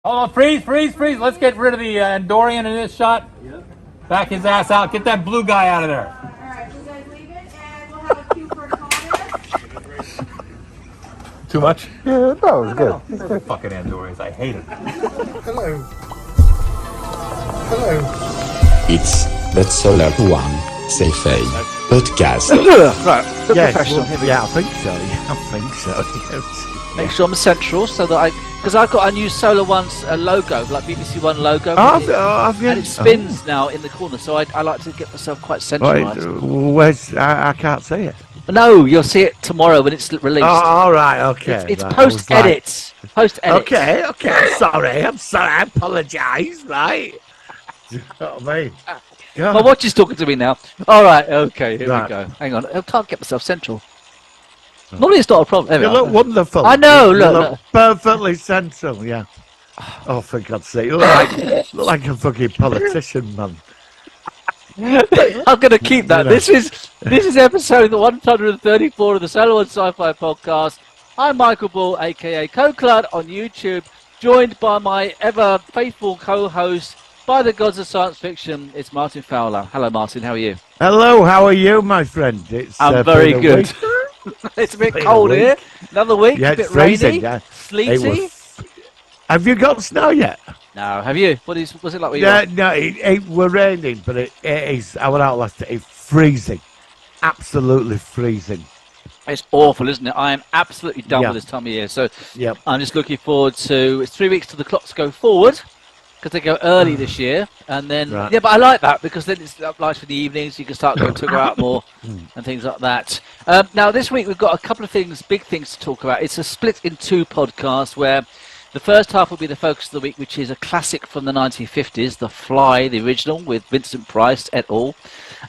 Oh, freeze, freeze, freeze. Let's get rid of the Andorian in this shot. Yep. Back his ass out. Get that blue guy out of there. All right, you guys leave it, and we'll have a cue for comments. Too much? Yeah, no, it was good. Fucking Andorians. I hate it. Hello. Hello. It's the Solar One Sci-Fi podcast. Right, the Yes, professional. well, yeah, I think so. Yeah, I think so. Make sure I'm central so that because I've got a new Solar One's logo, like BBC One logo. Have you? And it spins now in the corner, so I like to get myself quite centralised. Where's? I can't see it. No, you'll see it tomorrow when it's released. Oh, all right, okay. It's right, post-edit. Post-edit. Okay, I'm sorry. I apologise, right? You know what I mean? My watch is talking to me now. All right, okay, here Right. we go. Hang on, I can't get myself central. Normally it's not a problem. There we You are. look wonderful. I know, You look. perfectly central, yeah. Oh, for God's sake. You look like a fucking politician, man. I'm going to keep that. You know. This is episode 134 of the Solar One Sci-Fi Podcast. I'm Michael Ball, aka Coclud, on YouTube, joined by my ever faithful co-host, by the gods of science fiction, it's Martin Fowler. Hello, Martin. How are you? Hello, how are you, my friend? I'm very been a good. week. It's a bit Been a cold week. here. Another week, Yeah, a bit it's freezing, rainy, yeah. sleety. Have you got snow yet? No, have you? What's it like with you? Yeah, no, it were raining, but it is. I went out last night. It's freezing, absolutely freezing. It's awful, isn't it? I am absolutely done Yeah. with this time of year. So Yep. I'm just looking forward to. It's 3 weeks till the clocks go forward because they go early this year, and then Right. yeah. But I like that because then it's nice for the evenings. You can start going to go out more and things like that. Now this week we've got a couple of things, big things to talk about. It's a split in two podcasts where the first half will be the focus of the week, which is a classic from the 1950s, The Fly, the original with Vincent Price et al.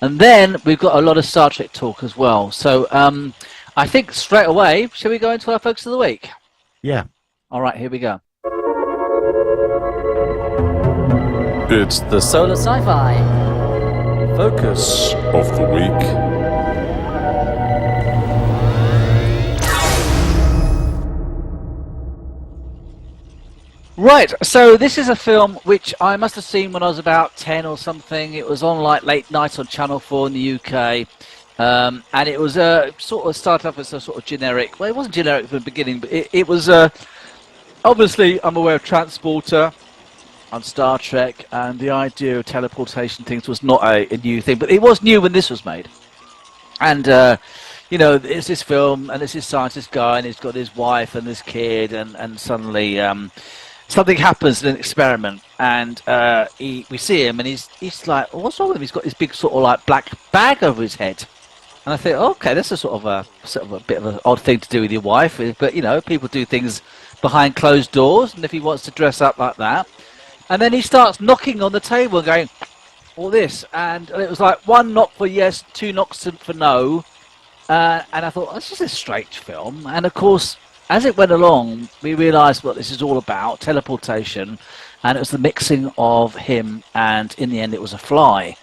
And then we've got a lot of Star Trek talk as well. So I think straight away, shall we go into our focus of the week? Yeah. All right, here we go. It's the Solar Sci-Fi. focus of the week. Right, so this is a film which I must have seen when I was about 10 or something. It was on like late night on Channel 4 in the UK. And it was sort of started off as a sort of generic. Well, it wasn't generic from the beginning, but it was obviously I'm aware of Transporter on Star Trek, and the idea of teleportation things was not a new thing, but it was new when this was made. And you know, it's this film, and it's this scientist guy, and he's got his wife and this kid, and suddenly something happens in an experiment, and we see him, and he's like, what's wrong with him? He's got this big sort of like black bag over his head. And I think, okay, that's a sort of a bit of an odd thing to do with your wife, but you know, people do things behind closed doors, and if he wants to dress up like that, and then he starts knocking on the table and going, all this, and it was like one knock for yes, two knocks for no, and I thought, this is a strange film, and of course, as it went along, we realised what this is all about, teleportation, and it was the mixing of him, and in the end, it was a fly,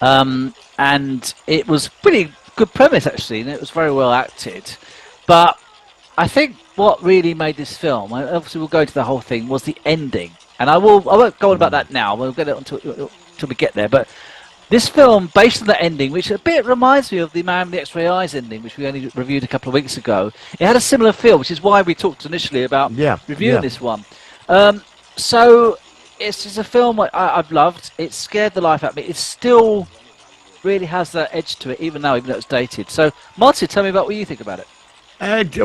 and it was pretty good premise actually, and it was very well acted, but I think what really made this film, and obviously we'll go into the whole thing, was the ending, and I won't go on about that now. We'll get it until we get there, but this film, based on the ending, which a bit reminds me of the Man with the X-Ray Eyes ending, which we only reviewed a couple of weeks ago, it had a similar feel, which is why we talked initially about reviewing this one. So it's just a film I've loved. It scared the life out of me. It still really has that edge to it, even though it's dated. So, Martin, tell me about what you think about it.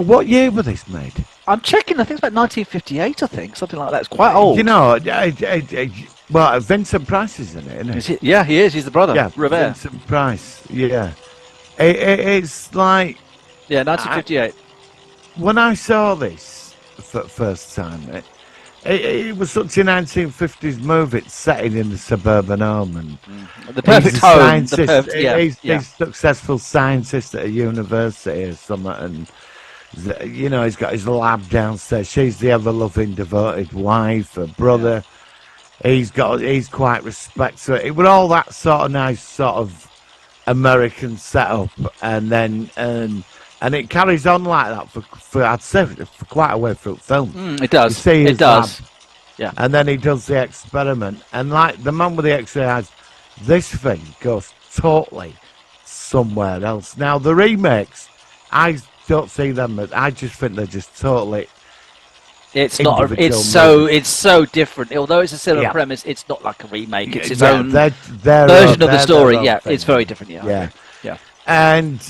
What year was this made? I'm checking. I think it's about 1958. I think something like that. It's quite old. You know, well, Vincent Price is in it, isn't Is he? it? Yeah, he is. He's the brother. Yeah, Revere. Vincent Price. Yeah, it's like Yeah, 1958. when I saw this for first time. It was such a 1950s movie setting in the suburban home, and The perfect he's a home. scientist. He's yeah. a successful scientist at a university or something, and you know he's got his lab downstairs. She's the ever-loving, devoted wife, a brother. He's quite respectful. It was all that sort of nice, sort of American setup, and then and it carries on like that for I'd say for quite a way through the film. It does. You see It his does. lab, Yeah. And then he does the experiment, and like the man with the X-ray eyes, this thing goes totally somewhere else. Now the remakes, I don't see them. I just think they're just totally. It's not. Individual It's so different. Although it's a similar Yeah. premise, it's not like a remake. It's its Yeah, own they're version of the their story. own Yeah, thing. it's very different. Yeah. Yeah. Yeah. And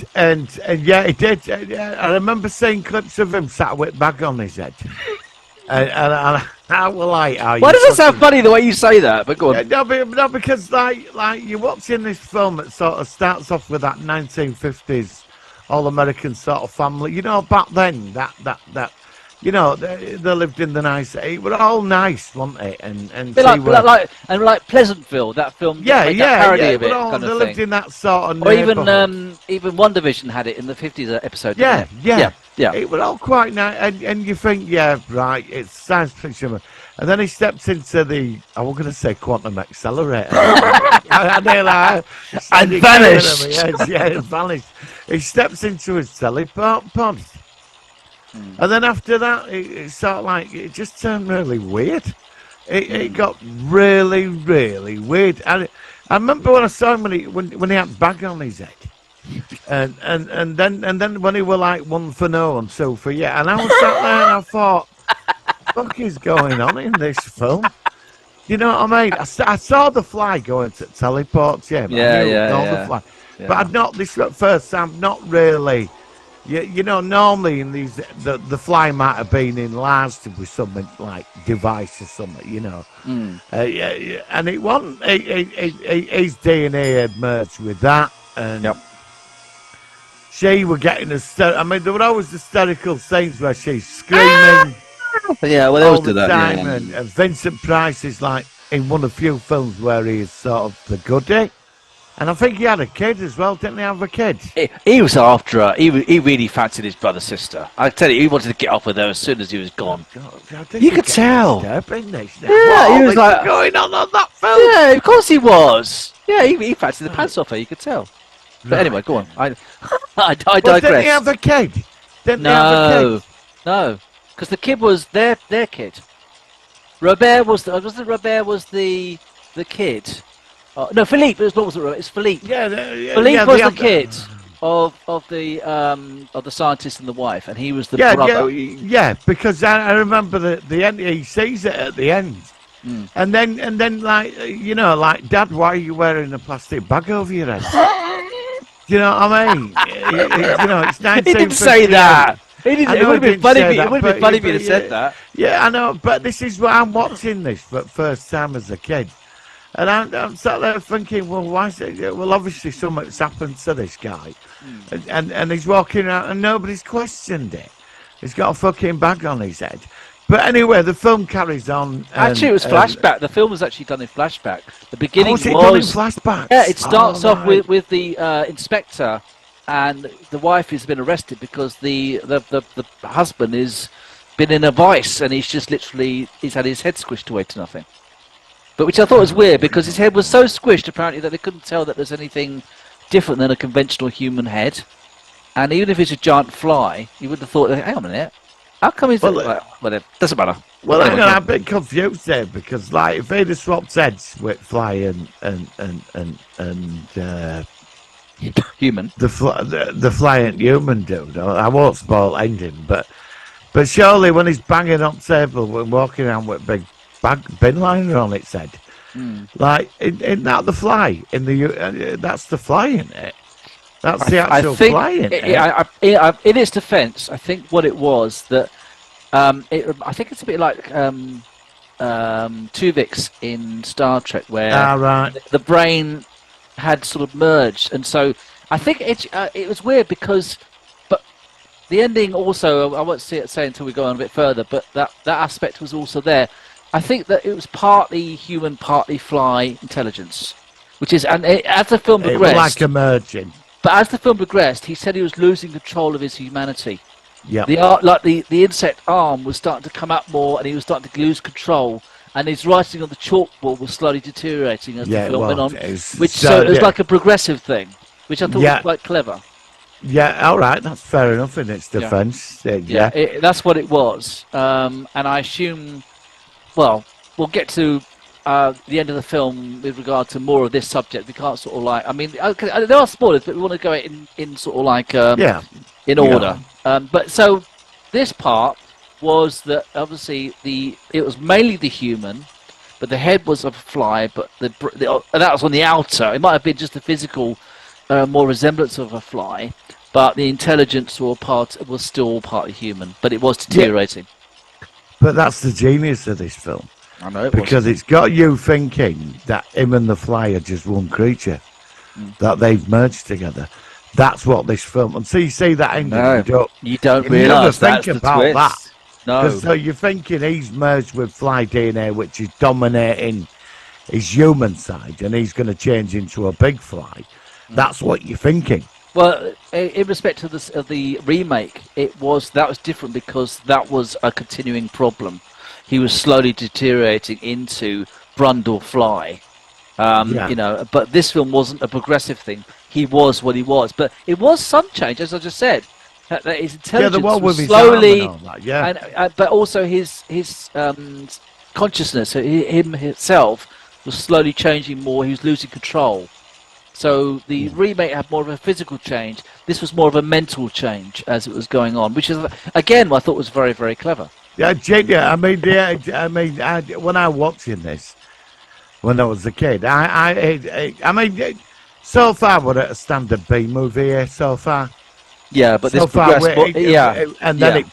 yeah, it did. I remember seeing clips of him sat with bag on his head. and I was like, Why does it sound funny the way you say that? But go on. No, because like you're watching this film that sort of starts off with that 1950s all-American sort of family. You know, back then that you know they lived in the nice. It was all nice, wasn't it? And Bit like Pleasantville, that film. yeah, made yeah, that parody yeah. of it, All, kind they of lived thing. in that sort of Or even neighborhood. One Division had it in the 50s episode. Yeah, didn't it? yeah, yeah. It was all quite nice, and you think, yeah, right, it's science fiction. And then he steps into the, I was going to say quantum accelerator. And vanished. Yeah, it vanished. He steps into his teleport pod. And then after that, it's sort of like, it just turned really weird. It got really, really weird. And I remember when I saw him when he had a bag on his head. And then when he were like 1 for no and 2 for yeah, and I was sat there and I thought, what the fuck is going on in this film? You know what I mean? I saw the Fly going to teleports, yeah, but I knew the Fly. Yeah. But I'd not this first time, not really. You know, normally in these, the Fly might have been enlarged with something like device or something, you know. Yeah, and it wasn't. His DNA had merged with that, and she were getting I mean, there were always hysterical scenes where she's screaming. Yeah, well, they all always do the that. time, Yeah. and Vincent Price is like in one of the few films where he is sort of the goodie. And I think he had a kid as well, didn't he have a kid? He was after her. He really fancied his brother's sister. I tell you, he wanted to get off with her as soon as he was gone. You could tell. Yeah, he was like going on that film. Yeah, of course he was. Yeah, he fancied the pants off her. You could tell. But anyway, go on. I Well, digress. didn't he have a kid? Didn't he have a kid? No, because the kid was their kid. Robert was the kid. No, Philippe. It wasn't Robert. It's Philippe. Philippe was the kid of the scientist and the wife, and he was the brother. Yeah, because I remember the end. He sees it at the end, and then like you know, like Dad, why are you wearing a plastic bag over your head? You know what I mean? You know, it's 1958. He didn't say that. It would have been funny. It would have been funny if he'd said that. Yeah, I know, but this is what I'm watching this for the first time as a kid. And I'm sat there thinking, well, why is it? Well, obviously something's happened to this guy. And he's walking around and nobody's questioned it. He's got a fucking bag on his head. But anyway, the film carries on. Actually, it was flashback. The film was actually done in flashback. The beginning was it done in flashback? Yeah, it starts off right. with the inspector, and the wife has been arrested because the husband has been in a vice, and he's had his head squished away to nothing. But which I thought was weird because his head was so squished apparently that they couldn't tell that there's anything different than a conventional human head. And even if it's a giant fly, you would have thought, hang on a minute, how come he's whatever? Doesn't matter. Well, Anyway, I'm a bit confused there because, like, if they'd have swapped heads with Fly and human, the Fly and human dude, I won't spoil ending, but surely when he's banging on table when walking around with a big bin liner on its head, like, isn't that the Fly in the? That's the Fly in it. That's the actual Fly in it. In its defence, I think what it was that I think it's a bit like Tuvix in Star Trek, where the brain had sort of merged, and so I think it was weird because, but the ending also, I won't say until we go on a bit further, but that aspect was also there. I think that it was partly human, partly Fly intelligence, which is, and as the film progressed, it was like emerging. But as the film progressed, he said he was losing control of his humanity. Yeah. The insect arm was starting to come out more, and he was starting to lose control. And his writing on the chalkboard was slowly deteriorating as the film went on. So it was like a progressive thing, which I thought was quite clever. Yeah, all right, that's fair enough in its defence. That's what it was. And I assume, well, we'll get to the end of the film with regard to more of this subject. We can't sort of like, I mean, okay, there are spoilers, but we want to go in sort of like in order. But so this part was that obviously it was mainly the human, but the head was of a fly, but and that was on the outer. It might have been just a physical, more resemblance of a fly, but the intelligence was still partly human, but it was deteriorating. But that's the genius of this film. I know, because it's got you thinking that him and the fly are just one creature, that they've merged together. That's what this film. And so you see that ending, you don't never realise think that's about the twist. that. No. So you're thinking he's merged with fly DNA, which is dominating his human side, and he's going to change into a big fly. That's what you're thinking. Well, in respect to the remake, that was different because that was a continuing problem. He was slowly deteriorating into Brundle Fly, you know. But this film wasn't a progressive thing. He was what he was, but it was some change, as I just said. That his intelligence was slowly, and all that, but also his consciousness, himself, was slowly changing more. He was losing control. So the remake had more of a physical change. This was more of a mental change as it was going on, which is again I thought was very, very clever. Yeah, I mean, when I was watching this, when I was a kid, I mean, so far we're at a standard B movie here so far. Yeah, but so this far, progressed and then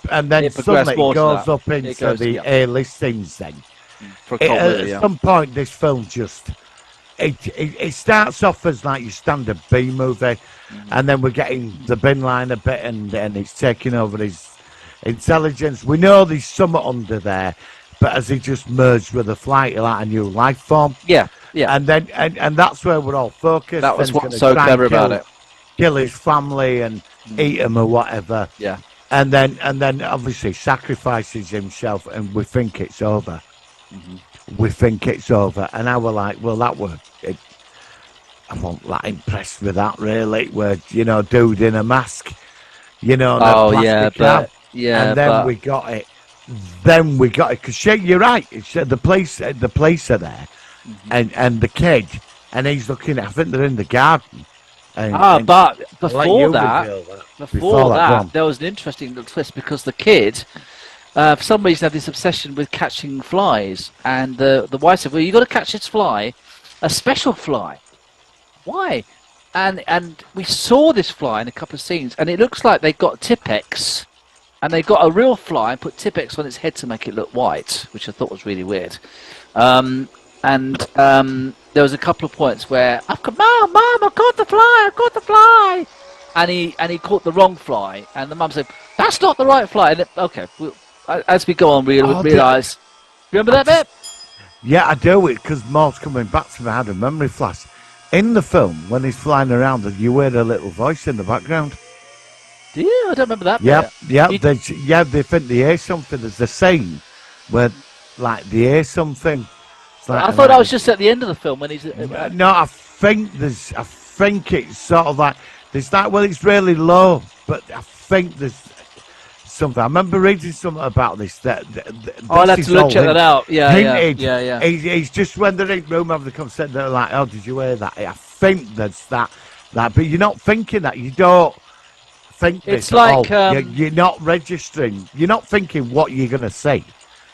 suddenly it goes up into the A-listings then. For a cult movie, at some point, this film just it starts off as like your standard B movie, and then we're getting the bin line a bit, and it's taking over his intelligence. We know there's something under there, but as he just merged with a fly, like a new life form. Yeah. And then and that's where we're all focused. That was what's so clever about it. Kill his family and eat him or whatever. Yeah. And then obviously sacrifices himself, and we think it's over. We think it's over, and I were like, well, that were it. I wasn't that impressed with that really. Where dude in a mask, in a plastic cab. And then we got it. Because you're right. It's the police are there, and the kid, and he's looking. I think they're in the garden. But before that, there was an interesting little twist because the kid, for some reason, had this obsession with catching flies, and the wife said, "Well, you got to catch this fly, a special fly." Why? And we saw this fly in a couple of scenes, and it looks like they got Tipp-Ex, and they got a real fly and put Tipp-Ex on its head to make it look white, which I thought was really weird. There was a couple of points where Mom, I caught the fly, and he caught the wrong fly, and the mum said, "That's not the right fly." And as we go on, we realise. Remember that bit? Yeah, I do it because Maud's coming back to me. I had a memory flash. In the film, when he's flying around, you hear a little voice in the background. Do you? I don't remember that bit. They think they hear something. There's a scene where, like, they hear something. Like, I thought that was just at the end of the film when he's. No, I think it's sort of like there's that. Well, it's really low, but I think there's something. I remember reading something about this. I'll have to check that out. Yeah. He's just when they're in the room having the conversation, they're like, "Oh, did you hear that?" I think there's that, but you're not thinking that. You don't think this. It's like you're not registering. You're not thinking what you're gonna say.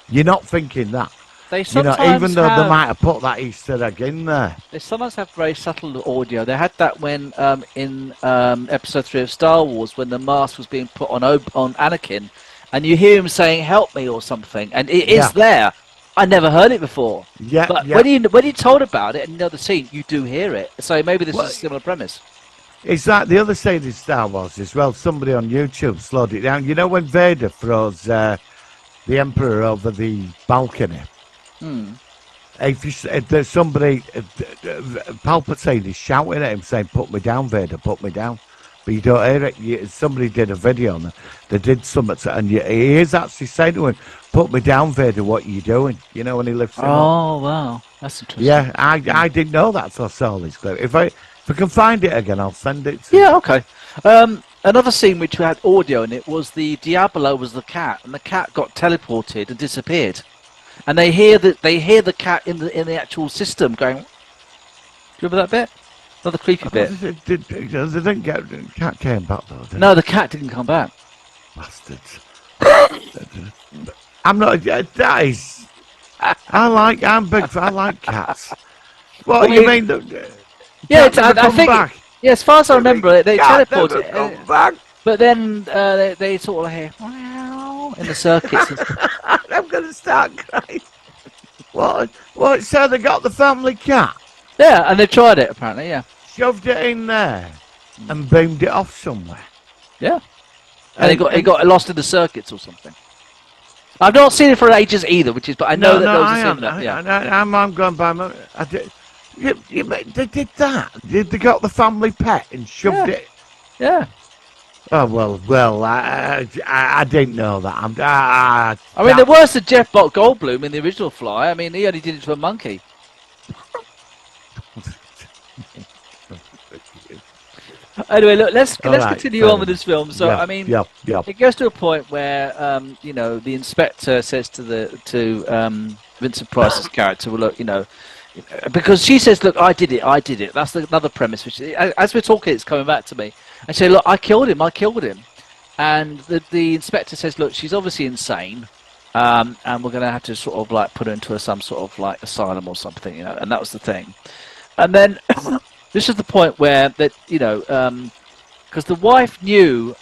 You're not thinking that. They sometimes even though they might have put that Easter egg in there. They sometimes have very subtle audio. They had that when in episode 3 of Star Wars, when the mask was being put on Anakin, and you hear him saying "Help me" or something, and it is there. I never heard it before. But when you told about it and you know the scene, you do hear it. So maybe this is a similar premise. It's like the other side of Star Wars as well. Somebody on YouTube slowed it down. You know when Vader throws the Emperor over the balcony? If there's somebody, Palpatine is shouting at him saying, "Put me down, Vader, put me down." But you don't hear it. Somebody did a video on it. They did something, and he is actually saying to him, "Put me down, Vader, what are you doing?" You know, when he lifts him up. Oh, wow. That's interesting. Yeah, I didn't know that until I saw this clip. If I can find it again, I'll send it to you. Yeah, okay. Another scene which had audio in it was the Diablo was the cat, and the cat got teleported and disappeared. and they hear the cat in the actual system going. Do you remember that bit? Another creepy bit. They didn't get the cat came back though. Did No, the cat didn't come back. bastards. I'm not. That is. I'm big. I like cats. What Well, you it- mean? Yeah, Cat never I come think. back. Yeah, as far as I remember it, they Cat teleported. never come back. But then they sort of hear "Meow" in the circuits. I'm gonna start crying. What? What? So they got the family cat, Yeah, and they've tried it apparently. Yeah, shoved it in there, and beamed it off somewhere. yeah. And it got lost in the circuits or something. I've not seen it for ages either, which is. But I know that there was a similar. Yeah. I'm going by my. I did, they did that. They got the family pet and shoved Yeah. it. Yeah. Oh well. I didn't know that. I mean, the worst of Jeff Goldblum in the original Fly. I mean, he only did it to a monkey. Anyway, look, let's Alright, continue fair on with this film. So, yeah, I mean, yeah. it goes to a point where, the inspector says to Vincent Price's character, well, look, because she says, look, I did it. That's another premise, which, as we're talking, it's coming back to me. And she said, look, I killed him. And the inspector says, look, she's obviously insane. And we're going to have to sort of like put her into some sort of like asylum or something, and that was the thing. And then this is the point where that, because the wife knew,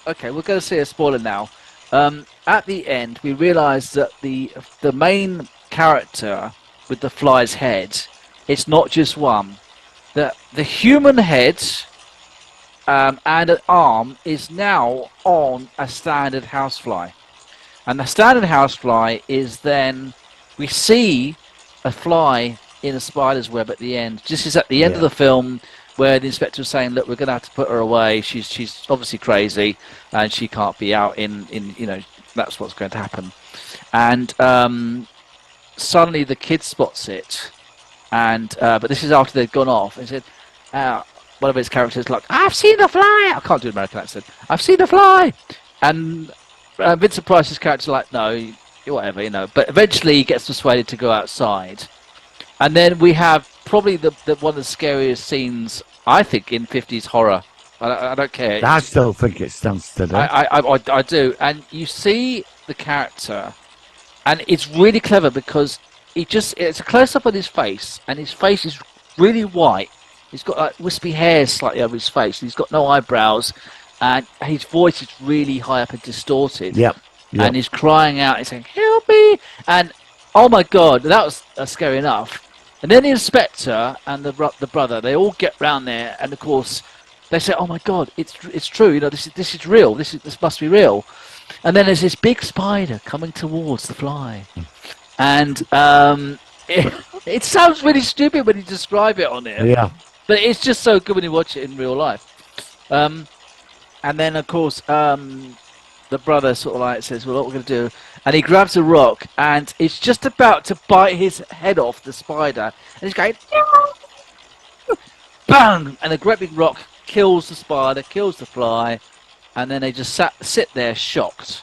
okay, we're going to see a spoiler now. At the end, we realise that the main character with the fly's head, it's not just one. The human head and an arm is now on a standard housefly. And the standard housefly is then, we see a fly in a spider's web at the end. This is at the end of the film where the inspector was saying, look, we're going to have to put her away. She's obviously crazy and she can't be out in that's what's going to happen. And suddenly the kid spots it. And but this is after they'd gone off. And he said, one of his characters like, I've seen the fly. I can't do an American accent. I've seen the fly. And Vincent Price's character's like, no, whatever, But eventually he gets persuaded to go outside. And then we have probably the one of the scariest scenes, I think, in 50s horror. I don't care. I still think it stands today. I do. And you see the character, and it's really clever because it's a close-up on his face, and his face is really white. He's got like wispy hair slightly over his face. He's got no eyebrows. And his voice is really high up and distorted. Yep. And he's crying out, he's saying, help me! And, oh my God, that was scary enough. And then the inspector and the brother, they all get round there, and of course, they say, oh my God, it's true, this is real, this must be real. And then there's this big spider coming towards the fly. And it sounds really stupid when you describe it on it. Yeah. But it's just so good when you watch it in real life. And then, of course, the brother sort of like says, well, what we're going to do? And he grabs a rock, and it's just about to bite his head off, the spider. And he's going, bang! And a great big rock kills the spider, kills the fly, and then they just sit there shocked.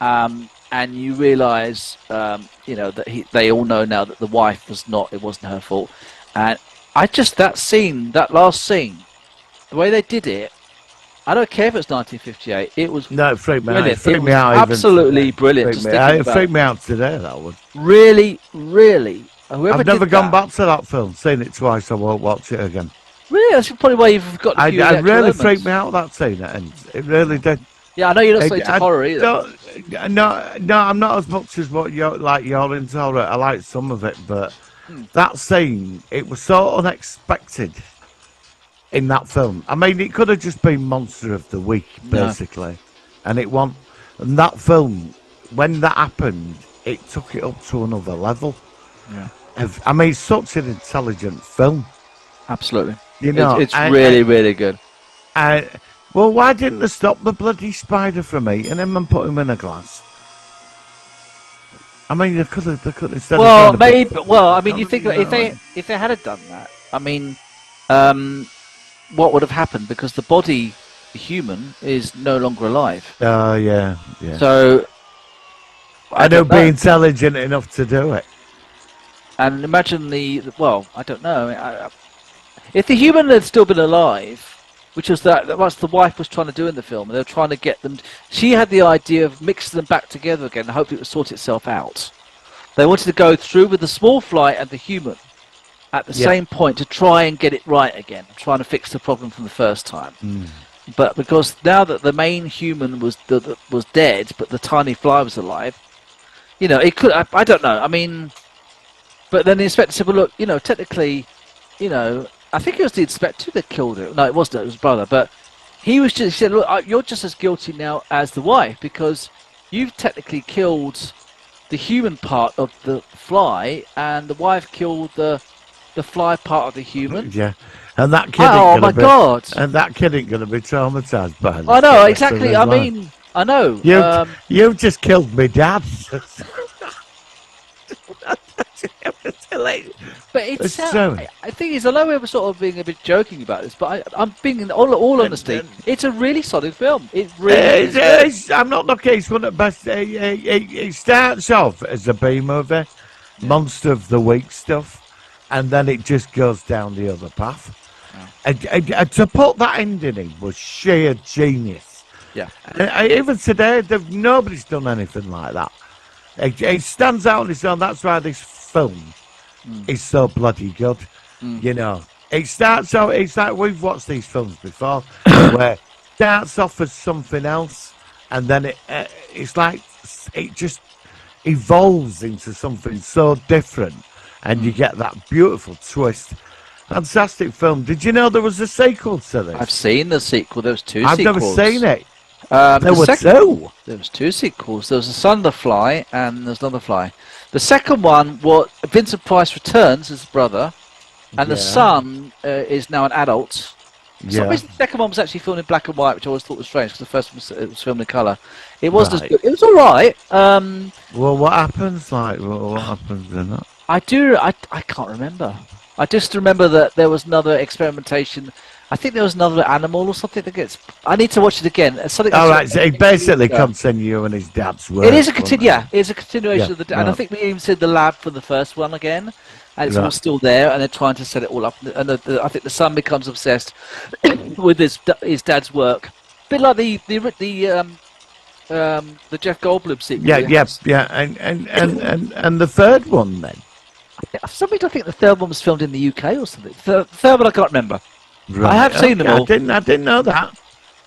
And you realise, that they all know now that the wife it wasn't her fault. And that last scene, the way they did it, I don't care if it's 1958. It was No, it freaked me out. brilliant. It freaked It me was out. absolutely brilliant. Just thinking It about freaked me out today, that one. Really, really. Whoever I've never did gone that, back to that film. Seen it twice. I won't watch it again. Really, that's probably why you've got. I really freaked me out, that scene. And it really did. Yeah, I know you're not so into horror either. No, I'm not as much as what you're into horror. I like some of it, but that scene, it was so unexpected in that film. I mean, it could have just been Monster of the Week, basically. And it won. And that film, when that happened, it took it up to another level. Yeah. I mean, it's such an intelligent film. Absolutely. It's really, really good. Well, why didn't they stop the bloody spider from eating him and put him in a glass? I mean, they could have instead. Well, of maybe. Well, I mean, you think if they had done that, I mean, what would have happened? Because the body, the human, is no longer alive. Oh, yeah. So I don't be intelligent enough to do it. And imagine well, I don't know. If the human had still been alive, which was what the wife was trying to do in the film, and they were trying to get them. She had the idea of mixing them back together again and hope it would sort itself out. They wanted to go through with the small fly and the human at the same point to try and get it right again, trying to fix the problem from the first time. But because now that the main human was dead, but the tiny fly was alive, it could. I don't know. I mean, but then the inspector said, "Well, look, technically, I think it was the inspector that killed it. No, it wasn't. It was his brother. But he said, look, you're just as guilty now as the wife because you've technically killed the human part of the fly, and the wife killed the fly part of the human." Yeah, and that kid. Oh my God! And that kid ain't gonna be traumatized by this. I know exactly. I mean, I know. You've just killed me, Dad. But it's I think it's, although we were sort of being a bit joking about this, but I'm being in all honesty, it's a really solid film. It really is. I'm not looking. It's one of the best. It starts off as a B movie, monster of the week stuff, and then it just goes down the other path. And to put that ending in was sheer genius. Yeah. Even today, nobody's done anything like that. It stands out on its own. That's why this film is so bloody good. It starts out. It's like we've watched these films before, where it starts off as something else, and then it's like it just evolves into something so different, and you get that beautiful twist. Fantastic film. Did you know there was a sequel to this? I've seen the sequel. There was two I've sequels. never seen it. There were two. There was two sequels. There was The Son of the Fly and there's another Fly. The second one, Vincent Price returns as his brother, and the son is now an adult. For some reason, the second one was actually filmed in black and white, which I always thought was strange because the first one was filmed in colour. It wasn't as good. It was all right. Well, what happens? What happens in that? I can't remember. I just remember that there was another experimentation. I think there was another animal or something that gets. I need to watch it again. All right, so it basically continue and his dad's work. It is a it's a continuation of the. And I think we even said the lab for the first one again, and it's all still there, and they're trying to set it all up. And I think the son becomes obsessed with his dad's work, a bit like the Jeff Goldblum sequel. Yeah, and the third one then. For some reason, I think the third one was filmed in the UK or something. The third one I can't remember. Right. I have seen them all. I didn't know that.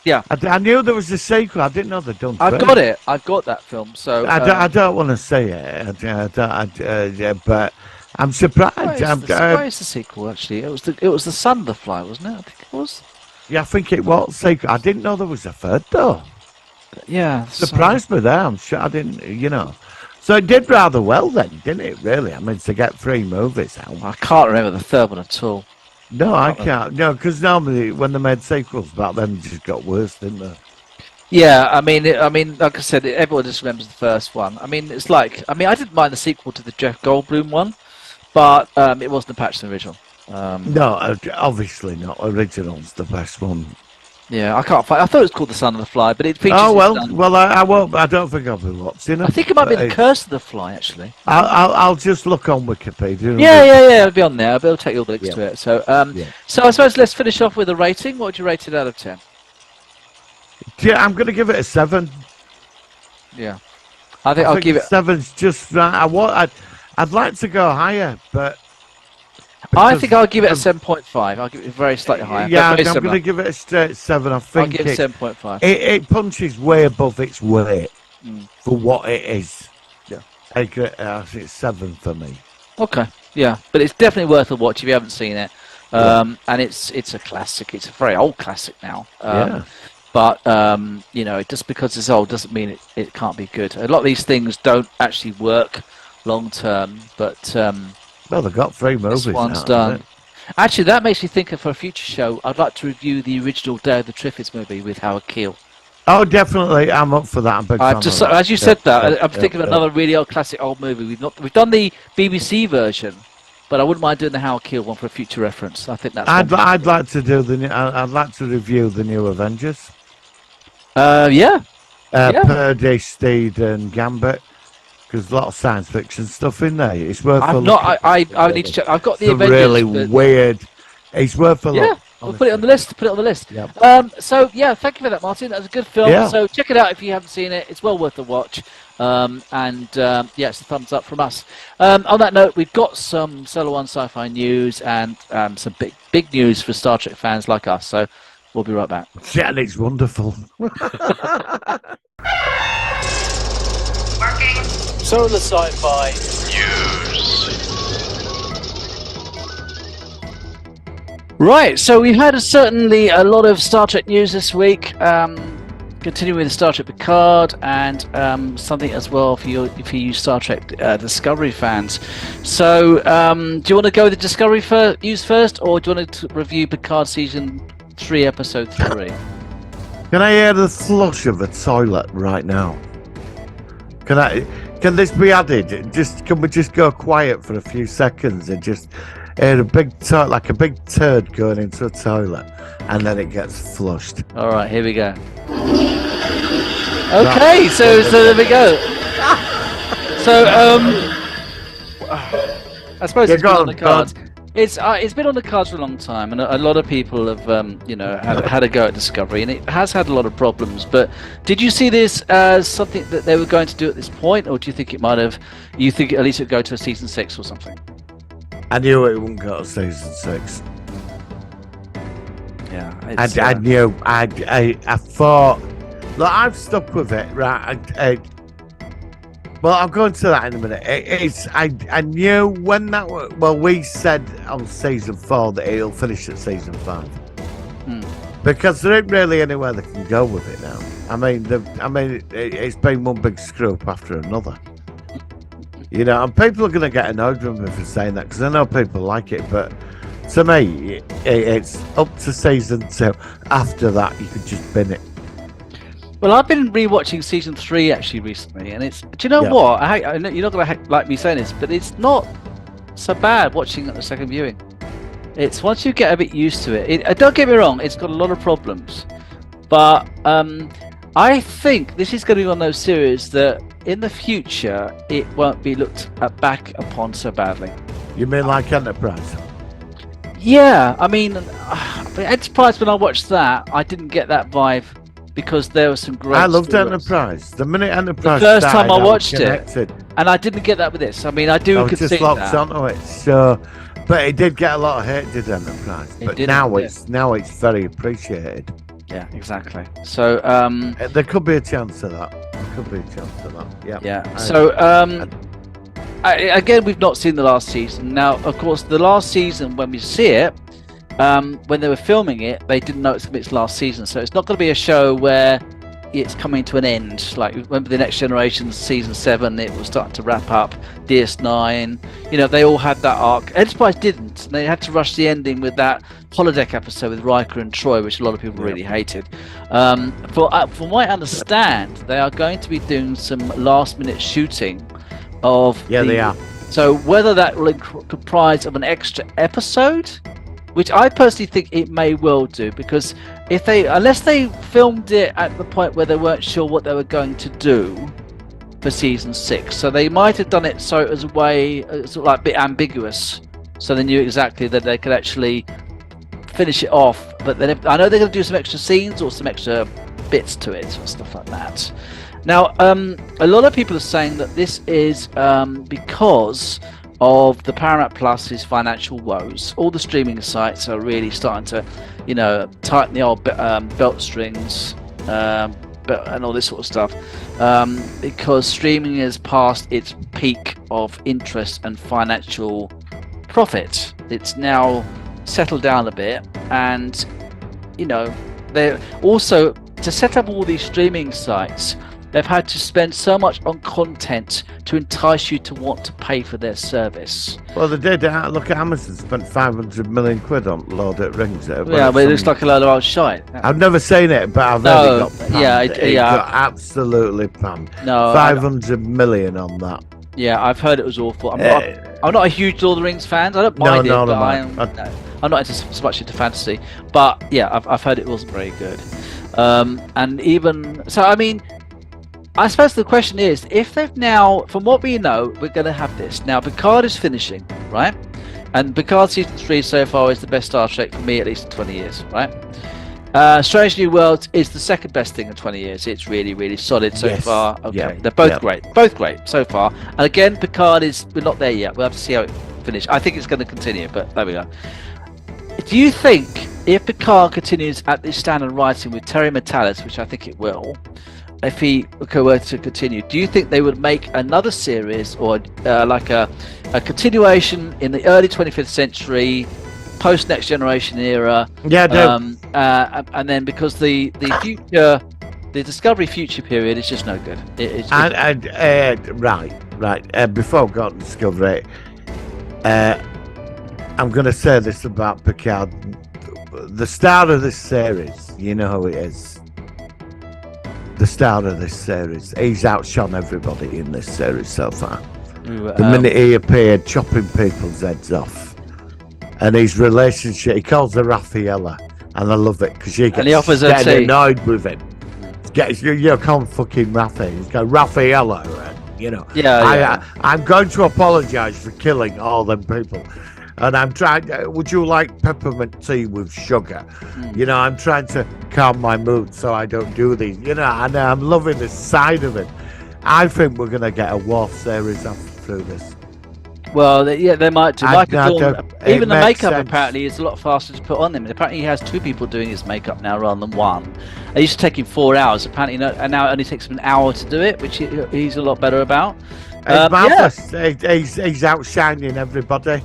Yeah, I knew there was a sequel. I didn't know they'd done. I've got it. I've got that film. So I don't want to say it. But I'm surprised. Where is the sequel? Actually, it was the Son of the Fly, wasn't it? I think it was. Yeah, I think it was sequel. I didn't know there was a third though. Yeah, surprised me there. I'm sure I didn't. So it did rather well then, didn't it? Really? I mean, to get 3 movies out. I can't remember the third one at all. No, I can't. No, because normally when they made sequels back then, it just got worse, didn't they? Yeah, I mean, like I said, everyone just remembers the first one. I mean, it's like, I didn't mind the sequel to the Jeff Goldblum one, but it wasn't a Patterson original. No, obviously not. Original's the best one. Yeah, I can't find. I thought it was called The Son of the Fly, but it features. Oh well, I won't. I don't think I'll be watching it. I think it might be The Curse of the Fly, actually. I'll just look on Wikipedia. Yeah. It'll be on there. I'll take all the links to it. So, so I suppose let's finish off with a rating. What would you rate it out of 10? Yeah, I'm going to give it a 7. Yeah, I think I'll give it 7's just right. I'd like to go higher, but. I think I'll give it a 7.5. I'll give it very slightly higher. Yeah, I'm going to give it a straight 7. I think I'll give it 7.5. It punches way above its weight for what it is. Yeah, I think it's 7 for me. Okay, yeah, but it's definitely worth a watch if you haven't seen it. And it's a classic. It's a very old classic now. But just because it's old doesn't mean it can't be good. A lot of these things don't actually work long term, but. Well, they've got 3 movies. This one's done. Actually, that makes me think of for a future show. I'd like to review the original Day of the Triffids movie with Howard Keel. Oh, definitely. I'm up for that. I'm big fan of that. As you said that, I'm thinking of another really old classic old movie. We've done the BBC version, but I wouldn't mind doing the Howard Keel one for a future reference. I think that's. I'd like to do I'd like to review the new Avengers. Yeah. Purdy, Steed, and Gambit. Because a lot of science fiction stuff in there. It's worth a I've look. not. I need to check. I've got the It's a Avengers. really but- weird. It's worth a Yeah, look. we'll put it on the list. Put it on the list. Yep. So yeah, thank you for that, Martin. That was a good film. Yeah. So check it out if you haven't seen it. It's well worth the watch. Yeah, it's a thumbs up from us. On that note, we've got some Solo One Sci-Fi news and some big news for Star Trek fans like us. So we'll be right back. Yeah, and it's wonderful. Solar Sci-Fi Right, so we've had certainly a lot of Star Trek news this week. Continuing with Star Trek Picard and something as well for you Star Trek Discovery fans. So, do you want to go with the Discovery news first, or do you want to review Picard Season 3, Episode 3? Can I hear the flush of a toilet right now? Can this be added? Can we just go quiet for a few seconds and just hear a big like a big turd going into a toilet, and then it gets flushed? All right, here we go. Okay, so there we go. So I suppose it's been on the cards. It's been on the cards for a long time, and a lot of people have had a go at Discovery, and it has had a lot of problems. But did you see this as something that they were going to do at this point, or do you think it might have? You think at least it'd go to a season 6 or something? I knew it wouldn't go to season 6. Yeah, I knew. I thought. Look, I've stuck with it, right? Well, I'll go into that in a minute. I knew when that. Well, we said on season 4 that it'll finish at season 5, because there ain't really anywhere they can go with it now. I mean, it's been one big screw up after another. You know, and people are going to get annoyed with me for saying that, because I know people like it, but to me, it's up to season 2. After that, you could just bin it. Well, I've been rewatching season 3 actually recently, and it's. Do you know Yeah. what? I know you're not going to like me saying this, but it's not so bad watching it the second viewing. It's once you get a bit used to it. Don't get me wrong; it's got a lot of problems, but I think this is going to be one of those series that in the future it won't be looked back upon so badly. You mean like Enterprise? Yeah, I mean, Enterprise. When I watched that, I didn't get that vibe. Because there were some great. I loved stories. Enterprise. The minute Enterprise The first started, time I was watched it, connected. and I didn't get that with this. I mean, I I do was concede just locked that. onto it. So, but it did get a lot of hate, did Enterprise? It But did, now yeah. it's very appreciated. Yeah, exactly. So, There could be a chance of that. There could be a chance of that. Yeah. yeah. So, again, we've not seen the last season. Now, of course, the last season when we see it, when they were filming it, they didn't know it's going to be its last season. So it's not going to be a show where it's coming to an end. Like, remember the Next Generation season 7, it was starting to wrap up. DS9, you know, they all had that arc. Enterprise didn't, and they had to rush the ending with that holodeck episode with Riker and Troy, which a lot of people really hated. From what I understand, they are going to be doing some last-minute shooting of. Yeah, they are. So whether that will comprise of an extra episode, which I personally think it may well do, because unless they filmed it at the point where they weren't sure what they were going to do for season 6, so they might have done it so it was a way sort of like a bit ambiguous, so they knew exactly that they could actually finish it off. But then I know they're going to do some extra scenes or some extra bits to it and stuff like that. Now, a lot of people are saying that this is because of the Paramount Plus's financial woes. All the streaming sites are really starting to, you know, tighten the old belt strings and all this sort of stuff, because streaming has passed its peak of interest and financial profit. It's now settled down a bit, and you know, they're also, to set up all these streaming sites, they've had to spend so much on content to entice you to want to pay for their service. Well, they did. Look at Amazon spent 500 million quid on Lord of the Rings. Yeah, but it looks like a load of old shite. I've never seen it, but I've heard it got panned. It got absolutely panned. No, 500 million on that. Yeah, I've heard it was awful. I'm not a huge Lord of the Rings fan. I don't mind it, but I'm not so much into fantasy. But yeah, I've heard it wasn't very good. And even so, I mean, I suppose the question is, if they've now, from what we know, we're going to have this. Now, Picard is finishing, right? And Picard Season 3 so far is the best Star Trek for me, at least in 20 years, right? Strange New Worlds is the second best thing in 20 years. It's really, really solid so Yes. far. Okay, Yeah. they're both Yeah. great. Both great so far. And again, Picard we're not there yet. We'll have to see how it finishes. I think it's going to continue, but there we go. Do you think if Picard continues at this standard writing with Terry Matalas, which I think it will, if he were to continue, do you think they would make another series or like a continuation in the early 25th century, post Next Generation era? Yeah, I do. And then because the future, the Discovery future period is just no good. Right. Before we got to Discovery, I'm going to say this about Picard. The start of this series, you know how it is. The start of this series, he's outshone everybody in this series so far. The minute he appeared, chopping people's heads off. And his relationship, he calls her Raffaella, and I love it because she he offers her gets tea. annoyed with him. You can't fucking Raffa. He's got Raffaella, you know. Yeah. I'm going to apologise for killing all them people. And I'm trying, would you like peppermint tea with sugar? You know, I'm trying to calm my mood so I don't do these, you know, and I'm loving this side of it. I think we're going to get a Worf series through this. Well, they might do. Michael Dorn, it even the makes makeup sense. apparently is a lot faster to put on him. Apparently, he has 2 people doing his makeup now rather than 1. It used to take him 4 hours. Apparently, and now it only takes him an hour to do it, which he's a lot better about. It's marvellous. He's outshining everybody.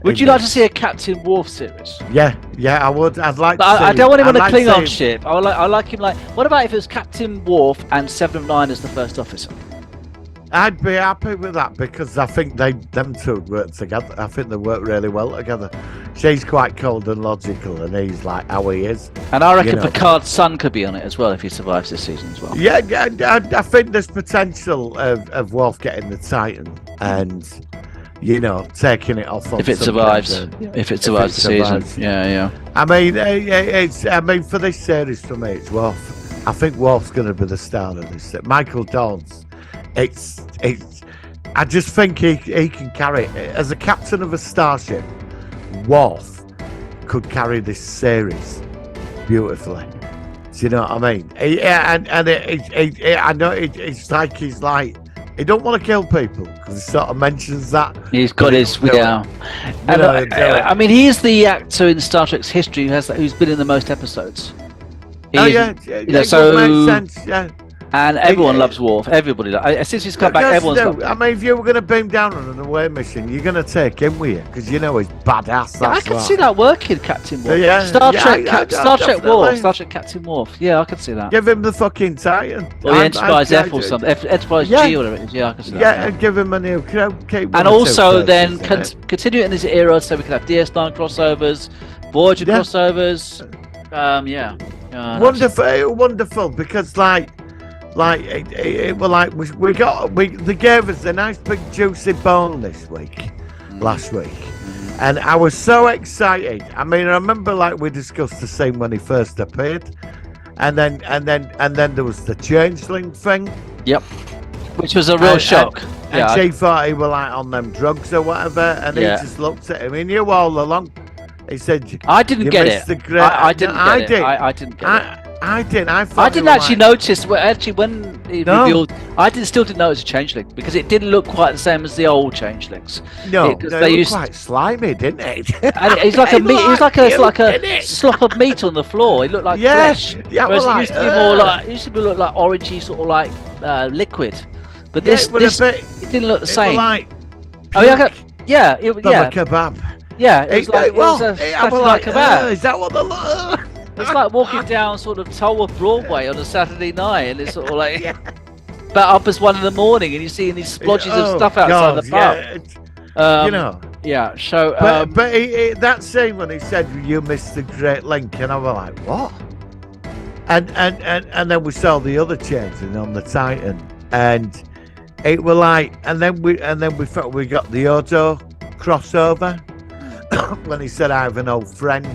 Would you like to see a Captain Worf series? Yeah, I would. I'd like to But see I don't want him on a I'd like to Klingon see him- ship. I like him like. What about if it was Captain Worf and 7 of 9 as the first officer? I'd be happy with that because I think them two work together. I think they work really well together. She's quite cold and logical, and he's like how he is. And I reckon You know. Picard's son could be on it as well if he survives this season as well. Yeah, I think there's potential of Wolf getting the Titan and, you know, taking it off on If it some survives, kind of- if it survives the season, survives. yeah. I mean, for this series, for me, it's Wolf. I think Wolf's going to be the star of this. Michael Dorn's. It's. I just think he can carry it as a captain of a starship. Worf could carry this series beautifully. Do you know what I mean? I know it's like he's like he don't want to kill people because he sort of mentions that. He's got his Yeah. And, know, he'll do it. I mean, he is the actor in Star Trek's history who's been in the most episodes. Oh He's- yeah, you know, it so makes sense. Yeah. and everyone Yeah. loves Worf. Everybody, since he's come back, Because, everyone's. no, loved I him. mean, if you were going to beam down on an away mission, you're going to take him with you because you know he's badass. Yeah, I That's can why. see that working, Captain Worf. Yeah, Star yeah, Trek, yeah, Star Trek definitely. Worf, Star Trek Captain Worf. Yeah, I can see that. Give him the fucking Titan. Or the Enterprise F or something. Enterprise Yeah. G or whatever it is. Yeah, I can see that. Yeah, and give him a new. Keep And also then continue in this era so we can have DS9 crossovers, Voyager Yeah. crossovers. Wonderful, because like it were like they gave us a nice big juicy bone last week, and I was so excited. I mean, I remember like we discussed the scene when he first appeared, and then there was the changeling thing. Yep. Which was a real And- shock. And Yeah, she thought he were like on them drugs or whatever, and Yeah. he just looked at him. He knew all along. He said, I didn't "You get missed it. the great-" I didn't No, I get it. did. I didn't get it. I didn't. I thought I they didn't were actually like- notice. Well, actually, when he No. revealed, still didn't notice a changeling because it didn't look quite the same as the old changelings. No, It- 'cause no, they it was used- quite slimy, didn't it? And he's like a meat. He was like it a slop of meat on the floor. It looked like Yeah, flesh. yeah, Whereas well, it used to be like, more like look like orangey, sort of like liquid. But Yeah, this it was a bit- it didn't look the It same. was like Oh yeah, puke yeah, it, from yeah, a kebab. yeah. It was like well, it was a I was Saturday like, night kebab. is that what the look? It's like walking down sort of Tolworth Broadway on a Saturday night, and it's sort of like Yeah. about up as 1 in, and you're seeing these splotches of stuff outside the pub. Yeah, you know. Yeah. So, But that scene when he said you missed the Great Link, and I was like, what? And then we saw the other changing on the Titan, and it were like, and then we felt we got the Odo crossover when he said I have an old friend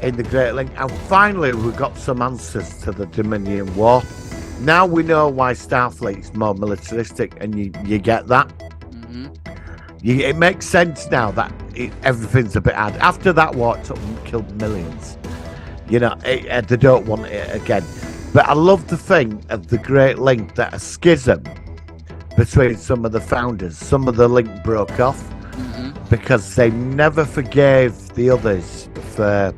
in the Great Link, and finally we got some answers to the Dominion War. Now we know why Starfleet's more militaristic, and you get that. Mm-hmm. It makes sense now that everything's a bit hard. After that war, it took them, killed millions. You know, they don't want it again. But I love the thing of the Great Link, that a schism between some of the founders. Some of the link broke off because they never forgave the others for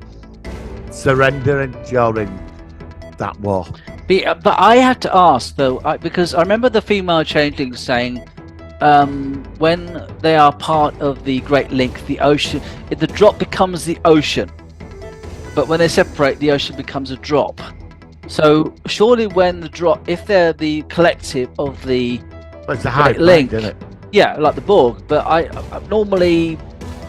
surrendering during that war. But I have to ask though, because I remember the female changelings saying, when they are part of the Great Link, the ocean, the drop becomes the ocean. But when they separate, the ocean becomes a drop. So surely when the drop, if they're the collective of the Well, it's a high link, isn't it? yeah, like the Borg. But I normally,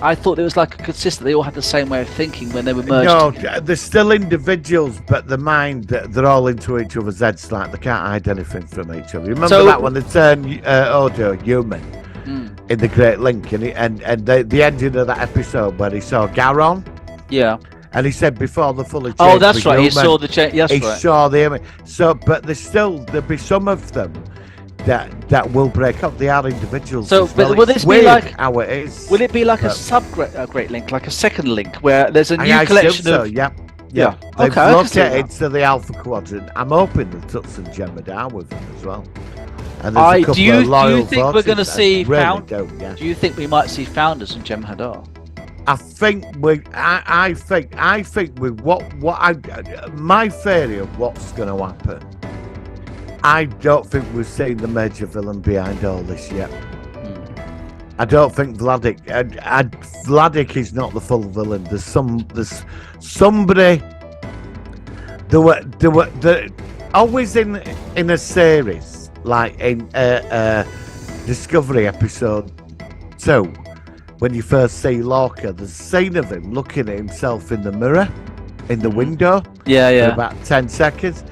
I thought it was like a consistent. They all had the same way of thinking when they were merged. No, together. they're still individuals, but the mind, they're all into each other's heads, like they can't hide anything from each other. Remember So- that when they turned Odo human in the Great Link, and the ending of that episode where he saw Garon, Yeah. and he said before the fully changed Oh, that's were right. He human, saw the change. That's he right. saw the image. So, but there'll be some of them that will break up. They are individuals. So, as well. but will It's this be weird like- how it is? Will it be like a But- Great Link, like a second link, where there's a new I collection assume so, of? yeah. Yeah. They've Okay, I can see located that. to the Alpha Quadrant. I'm hoping the Tuts and Jem'Had are with them as well. And there's a couple Do you of loyal think we're forces going to that see really found? don't, yeah. Do you think we might see Founders and Jem'Had are? I think I think with my theory of what's going to happen. I don't think we've seen the major villain behind all this yet. I don't think Vladik. Vladik is not the full villain. There's somebody. There were always in a series, like in Discovery episode 2, when you first see Lorca. There's a scene of him looking at himself in the mirror, in the window, Yeah, for yeah. about 10 seconds.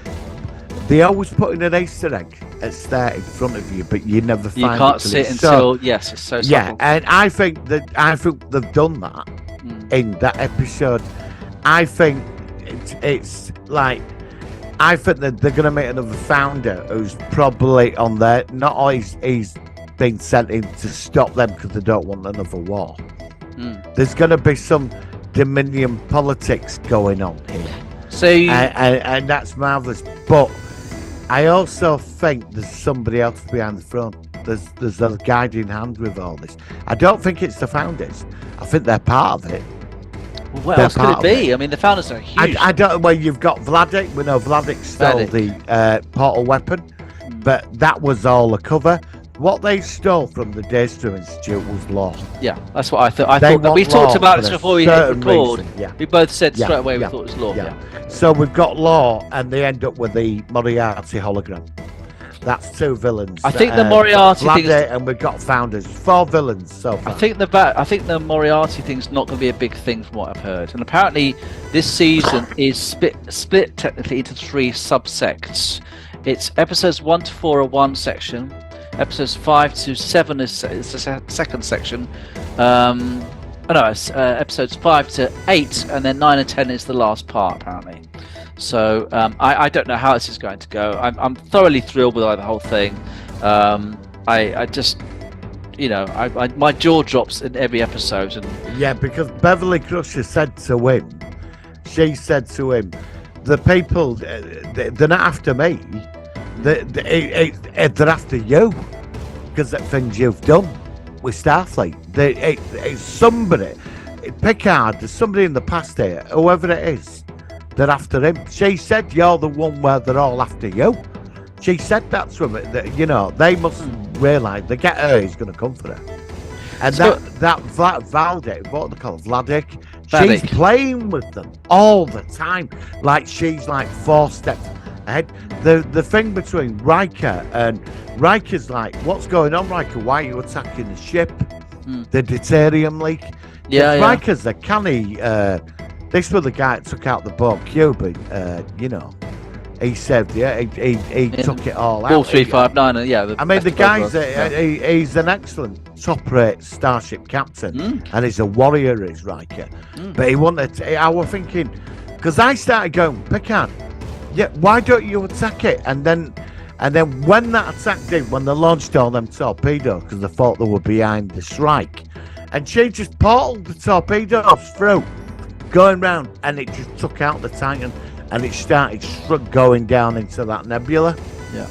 They always put in an Easter egg. It's there in front of you, but you never You find can't it. till see it it's until yes, it's so yeah, subtle. and I think they've done that in that episode. I think it's like, I think that they're going to make another founder who's probably on there. Not always he's been sent in to stop them because they don't want another war. There's going to be some Dominion politics going on here, So and that's marvelous. But I also think there's somebody else behind the throne. There's a guiding hand with all this. I don't think it's the founders. I think they're part of it. what they're else could it part of be? I mean, the Founders are huge. I don't. Well, you've got Vladik. We know Vladik stole Vladik. the portal weapon, but that was all a cover. What they stole from the Daystrom Institute was law. Yeah, that's what I thought. I They thought we want talked law about for this a before we hit certain record. reason, yeah. We both said Yeah, straight away we yeah, thought it was law. yeah. Yeah. So we've got law, and they end up with the Moriarty hologram. That's two villains. I think the Moriarty thing is- Vladik, and we've got founders. 4 villains so far. I think the Moriarty thing's not going to be a big thing from what I've heard. And apparently, this season is split technically into 3 subsects. It's episodes 1 to 4 are one section. Episodes 5 to 7 is the second section. It's episodes 5 to 8, and then 9 and 10 is the last part, apparently. So I don't know how this is going to go. I'm thoroughly thrilled with the whole thing. I just, my jaw drops in every episode. And Yeah, because Beverly Crusher said to him, the people, they're not after me, they're after you, because of things you've done with Starfleet. It's somebody, Picard, there's somebody in the past here, whoever it is, they're after him. She said, you're the one where they're all after you. She said that to him, that, they must realise they get her, he's going to come for her. And So- that Vladik, what do they call it, Vladik? Vladik. She's playing with them all the time. Like she's like 4 steps ahead. The thing between Riker and Riker's like, what's going on, Riker? Why are you attacking the ship? The deuterium leak. Yeah, yeah. Riker's a canny. This was the guy that took out the Borg cube. He saved. Yeah, he took it all out. 4359, and yeah. I mean, the guy's guy's he's an excellent top-rate starship captain, and he's a warrior, is Riker. But he wanted to, I was thinking, because I started going, Picard, yeah, why don't you attack it? And then And then when that attack did, when they launched all them torpedoes, because they thought they were behind the strike, and she just portaled the torpedoes through, going round, and it just took out the Titan, and it started going down into that nebula. Yeah.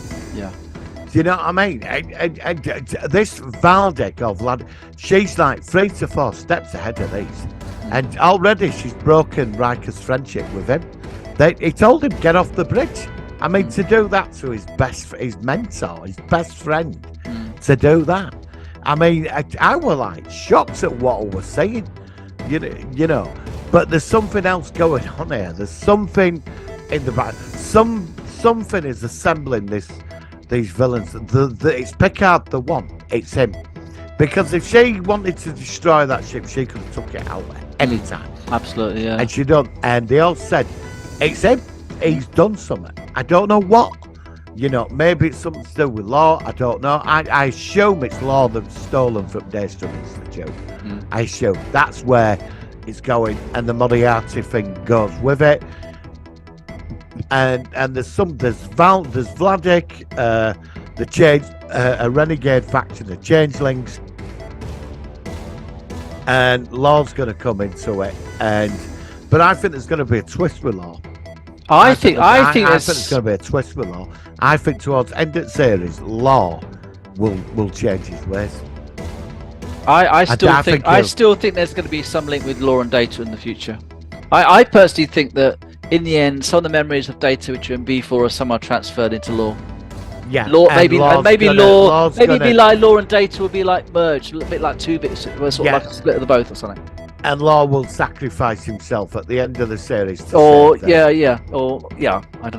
Do you know what I mean? This Valdek or Vlad, she's like 3 to 4 steps ahead of these. And already she's broken Riker's friendship with him. He told him, get off the bridge. I mean, to do that to his mentor, his best friend, to do that. I mean, I was like shocked at what I was saying, you know. But there's something else going on here. There's something in the back. Something is assembling these villains. It's Picard the one. It's him. Because if she wanted to destroy that ship, she could have took it out anytime. Absolutely, yeah. And she done. And they all said, it's him. He's done something. I don't know what. You know, maybe it's something to do with Law. I don't know. I assume it's Law that's stolen from Daystrom Institute. I assume that's where it's going, and the Moriarty thing goes with it. And there's Vladek, a renegade faction, the Changelings, and Law's going to come into it. But I think there's going to be a twist with Law. I think it's going to be a twist with Law. I think towards the end of the series, Law will change his ways. I still think there's going to be some link with Law and Data in the future. I personally think that in the end, some of the memories of Data which are in B4 are somehow transferred into Law. Yeah, Law, maybe Law, like Law and Data will be like merged, a little bit like 2 bits, sort of like a split of the both or something. And Law will sacrifice himself at the end of the series. I don't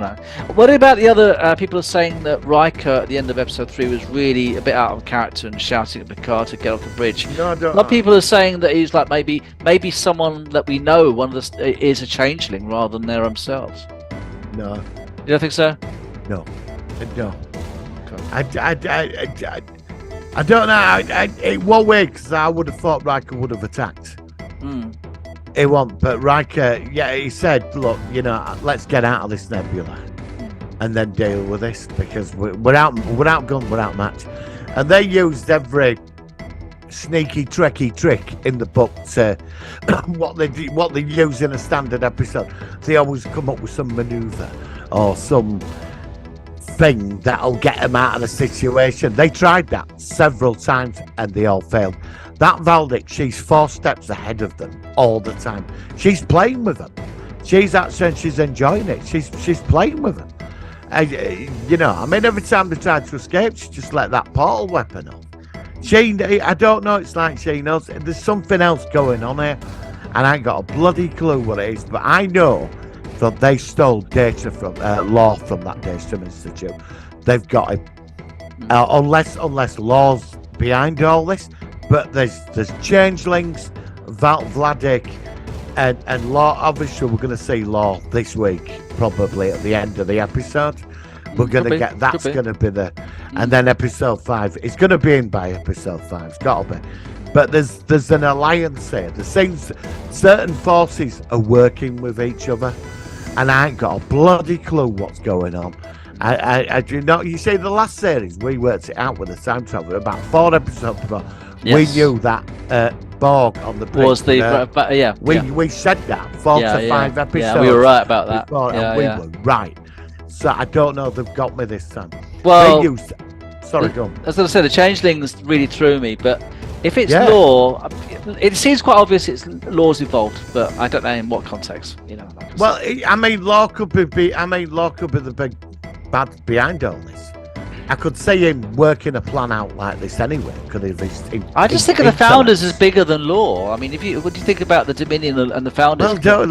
know. What about the other people are saying that Riker at the end of episode 3 was really a bit out of character and shouting at Picard to get off the bridge? No, I don't. A lot of people are saying that he's like maybe someone that we know, is a changeling rather than their themselves. No. You don't think so? No. Okay. I don't know. It won't wait, because I would have thought Riker would have attacked. He won't, but Riker, he said, look, let's get out of this nebula and then deal with this, because we're out gun, we're out match. And they used every sneaky, tricky trick in the book to what they use in a standard episode. They always come up with some maneuver or some thing that'll get them out of the situation. They tried that several times and they all failed. That Valdek, she's 4 steps ahead of them all the time. She's playing with them. She's enjoying it. She's playing with them. Every time they tried to escape, she just let that portal weapon off. I don't know. It's like she knows there's something else going on here, and I ain't got a bloody clue what it is. But I know that they stole data from Law from that Daystrom Institute. They've got it, unless Law's behind all this. But there's changelings, Vladek, and Law. Obviously, we're going to see Law this week, probably at the end of the episode. We're going to get that's going to be and then episode 5. It's going to be in by episode 5. It's got to be. But there's an alliance here. There seems certain forces are working with each other, and I ain't got a bloody clue what's going on. I do not. You see, the last series we worked it out with the time traveler about 4 episodes before. Yes. We knew that Borg on the bridge was the we said that 4 to 5 episodes. Yeah, we were right about that. Before, and we were right. So I don't know if they've got me this time. Well, go on. As I said, the changelings really threw me. But if it's Law, it seems quite obvious it's Law's involved. But I don't know in what context. Well, Law could be the big bad behind all this. I could see him working a plan out like this anyway. I just think of the Founders as bigger than Law. I mean, what do you think about the Dominion and the Founders? Well,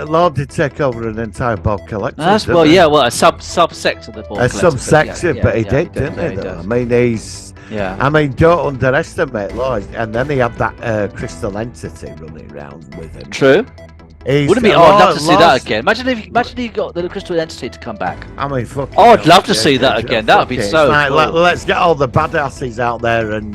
Law did take over an entire Borg collective. A subsect of the Borg collective. A subsection, but he did, didn't he? I mean, don't underestimate Law. And then he had that crystal entity running around with him. True. Wouldn't it be odd? I'd love to see that again. Imagine if you got the crystal entity to come back. I mean, I'd love to see that again. That would be so cool. Let's get all the badasses out there, and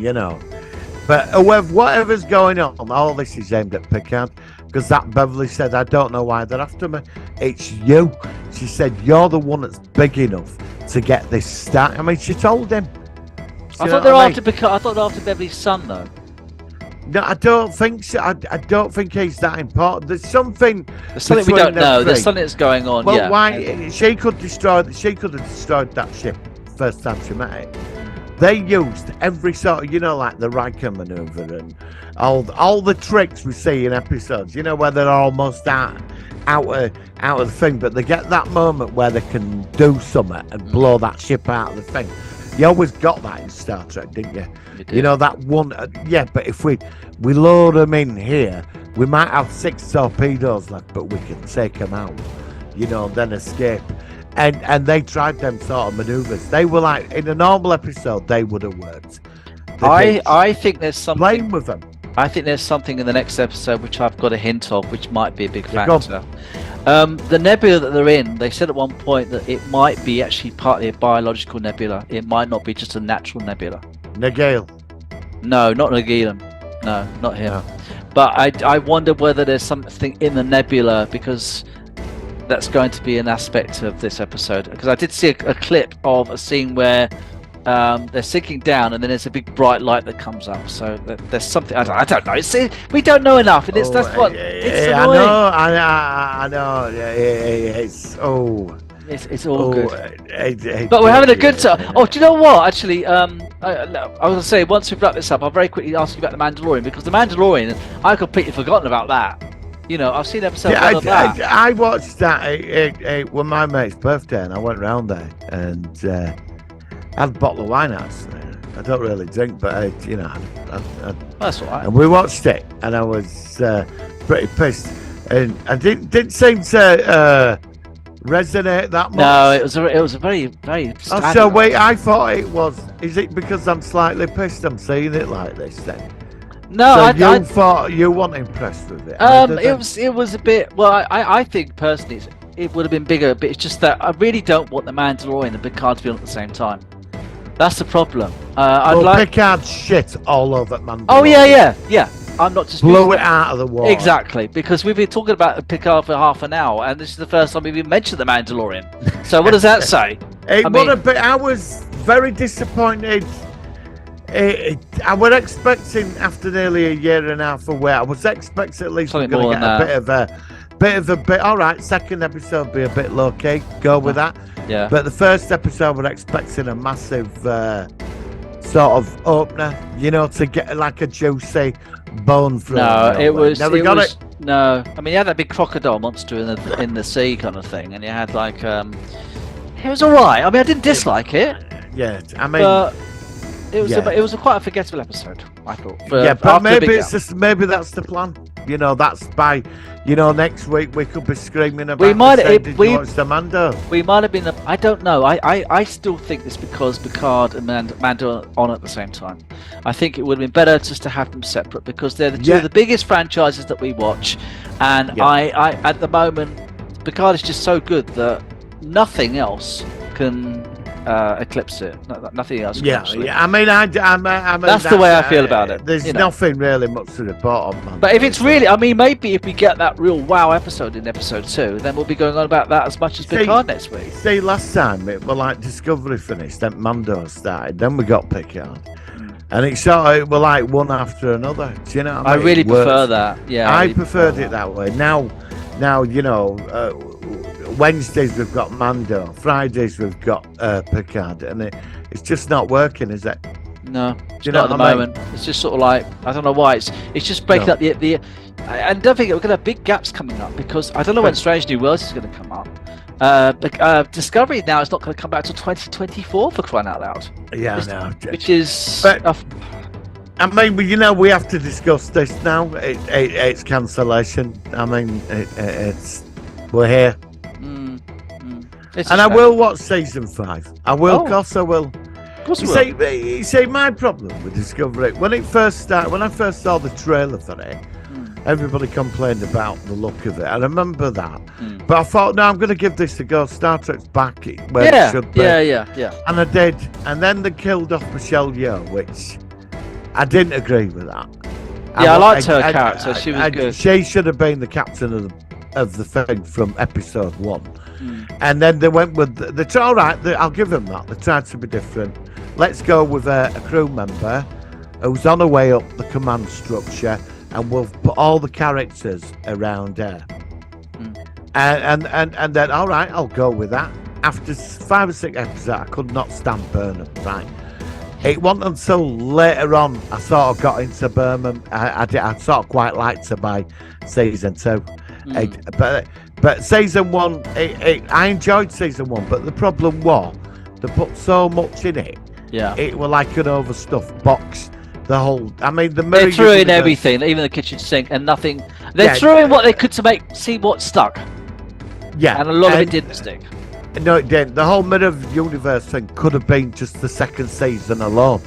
But whatever's going on, all this is aimed at Picard. Because that Beverly said, I don't know why they're after me. It's you. She said, you're the one that's big enough to get this start. I mean, she told him. I thought they're after Beverly's son though. No, I don't think so. I don't think he's that important. There's something. There's something we don't know. There's something that's going on. Well, yeah. why she could destroy? She could have destroyed that ship first time she met it. They used every sort of, like the Riker maneuver and all the tricks we see in episodes. Where they're almost out of the thing, but they get that moment where they can do something and blow that ship out of the thing. You always got that in Star Trek, didn't you? You did. That one. Yeah, but if we load them in here, we might have 6 torpedoes left, but we can take them out. Then escape. And they tried them sort of maneuvers. They were like, in a normal episode, they would have worked. I think there's something. Playing with them. I think there's something in the next episode which I've got a hint of, which might be a big Yeah, go factor. The nebula that they're in, they said at one point that it might be actually partly a biological nebula. It might not be just a natural nebula. Nagale. No, not Nagilum. No, not him. No. But I wonder whether there's something in the nebula, because that's going to be an aspect of this episode. Because I did see a clip of a scene where they're sinking down, and then there's a big bright light that comes up. So there's something. I don't know. We don't know enough, and it's annoying. I know. It's It's all good. But we're having a good time. Oh, do you know what? Actually, I was going to say, once we've wrapped this up, I'll very quickly ask you about The Mandalorian, because The Mandalorian, I've completely forgotten about that. I've seen episode 1 of that. I watched that. It was my mate's birthday, and I went round there and had a bottle of wine out. I don't really drink, but That's all right. and we watched it, and I was pretty pissed, and I didn't seem to resonate that much. No, it was a very, very. Oh, so wait, I thought it was. Is it because I'm slightly pissed I'm seeing it like this then? No, So you thought you weren't impressed with it? it was a bit. Well, I think personally it would have been bigger, but it's just that I really don't want the Mandalorian and Picard to be on at the same time. That's the problem. Picard shit all over Mandalorian. Oh yeah. I'm not just blew it out of the water. Exactly, because we've been talking about Picard for half an hour, and this is the first time we've even mentioned the Mandalorian. So what does that say? I was very disappointed. I was expecting, after nearly a year and a half away, I was expecting at least we're going to get a bit of a. All right, second episode be a bit low key. Go with that. Yeah. But the first episode, we're expecting a massive sort of opener, to get like a juicy bone through. No, it was. Never got it. No, I mean, you had that big crocodile monster in the sea kind of thing, and you had like it was all right. I mean, I didn't dislike it. Yeah, I mean. But it was quite a forgettable episode, I thought. But maybe maybe that's the plan. That's by, next week we could be screaming about. We might have been. I don't know. I still think it's because Picard and Mando are on at the same time. I think it would have been better just to have them separate, because they're the two of the biggest franchises that we watch, and I at the moment Picard is just so good that nothing else can eclipse it. Nothing else. Yeah. I mean, that's the way I feel about it. There's nothing really much to report on, man. But if it's really, I mean, maybe if we get that real wow episode in episode 2, then we'll be going on about that as much as Picard next week. See, last time it was like Discovery finished, then Mando started, then we got Picard, and it were like one after another. Do you know what I mean? I really prefer that. Yeah, I preferred it that way. Now, Wednesdays we've got Mando, Fridays we've got Picard, and it's just not working, is it? No, it's not at the moment. It's just sort of like, I don't know why, it's just breaking up the and don't think we're going to have big gaps coming up, because I don't know when Strange New Worlds is going to come up. Discovery now is not going to come back till 2024, for crying out loud. Yeah, I know. Which is. I mean, we have to discuss this now. It's cancellation. I mean, we're here. And I will watch season 5. I will, of course I will. Of course you see, my problem with Discovery, when I first saw the trailer for it, everybody complained about the look of it. I remember that. But I thought, no, I'm going to give this a go. Star Trek's back where it should be. Yeah. And I did. And then they killed off Michelle Yeoh, which I didn't agree with that. Yeah, I liked her character. She was good. She should have been the captain of of the thing from episode 1. And then they went with the all right. I'll give them that. They tried to be different. Let's go with a crew member who's on her way up the command structure, and we'll put all the characters around her. And then all right, I'll go with that. After 5 or 6 episodes, I could not stand Burnham. Right. It wasn't until later on I sort of got into Burnham. I sort of quite liked her by season 2. But season 1, I enjoyed season 1. But the problem was they put so much in it. Yeah. It was like an overstuffed box. The whole, I mean, They threw in everything, even the kitchen sink, and nothing. They threw in what they could to see what stuck. Yeah. And a lot of it didn't stick. No, it didn't. The whole Mirror Universe thing could have been just the second season alone.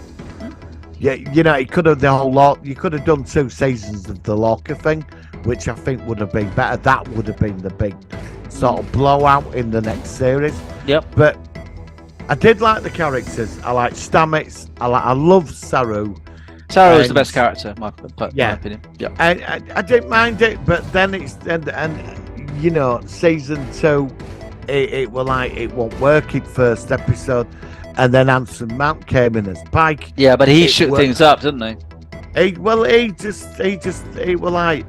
Yeah, you know, it could have the whole lot. You could have done 2 seasons of the Lorca thing, which I think would have been better. That would have been the big sort of blowout in the next series. Yep. But I did like the characters. I like Stamets. I love Saru. Saru is the best character, my opinion. Yeah. I didn't mind it, but then it's and you know, season 2. It was like it won't work in first episode, and then Anson Mount came in as Pike. Yeah, but he shook things up, didn't he? He was like,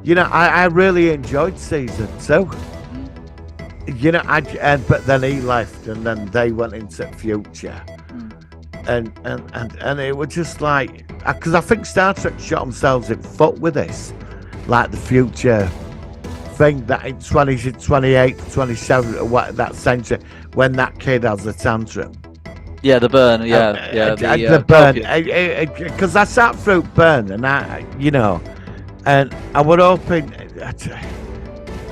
you know, I really enjoyed season 2. You know, but then he left, and then they went into future, and it was just like, because I think Star Trek shot themselves in foot with this, like the future thing that in 28, 27, what that century, when that kid has a tantrum. Yeah, the burn. The burn. Because I sat through Burn, and and I was hoping,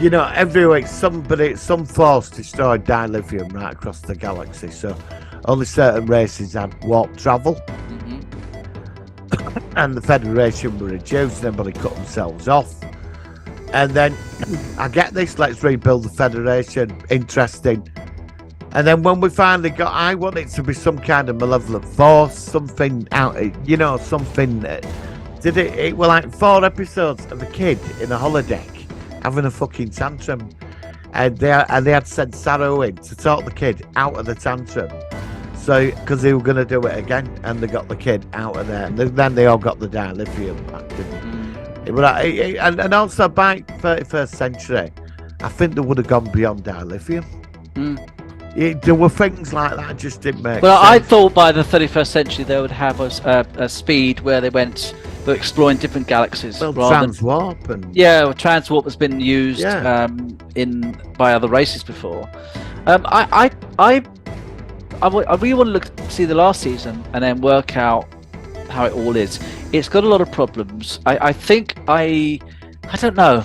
you know, every week some force destroyed dilithium right across the galaxy, so only certain races had warp travel, and the Federation were reduced, and everybody cut themselves off. And then I get this, let's rebuild the Federation, interesting. And then when we finally I want it to be some kind of malevolent force, something out, you know, something. It were like 4 episodes of a kid in a holodeck having a fucking tantrum. And they had sent Saru in to talk the kid out of the tantrum. So, because they were going to do it again, and they got the kid out of there. And then they all got the dilithium back, didn't they? And also by 31st century, I think they would have gone beyond dilithium. There were things like that just didn't make sense. I thought by the 31st century they would have a speed where they were exploring different galaxies. Well, transwarp transwarp has been used by other races before. I really want to see the last season and then work out how it all is. It's got a lot of problems. I think I don't know.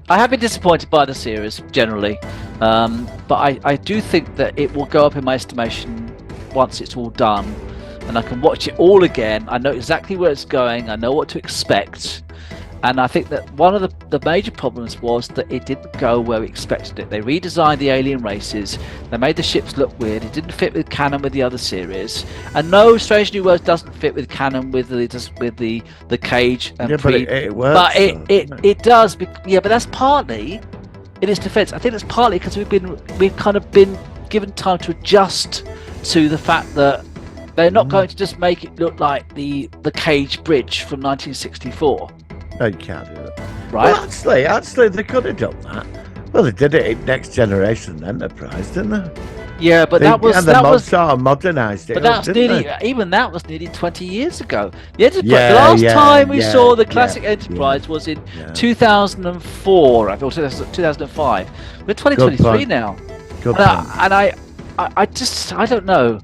I have been disappointed by the series generally, but I do think that it will go up in my estimation once it's all done, and I can watch it all again. I know exactly where it's going. I know what to expect. And I think that one of the major problems was that it didn't go where we expected it. They redesigned the alien races. They made the ships look weird. It didn't fit with canon with the other series. And no, Strange New Worlds doesn't fit with canon with the Cage and but it works. But it does. But that's partly in its defense. I think that's partly because we've kind of been given time to adjust to the fact that they're not going to just make it look like the Cage Bridge from 1964. No, you can't do that. Right. Well, actually, they could have done that. Well, they did it in Next Generation Enterprise, didn't they? Yeah, but that was sort of modernised it. But that was nearly 20 years ago. The Enterprise. last time we saw the classic Enterprise was in 2004, I thought 2005. We're 2023 now. Good point. And I don't know.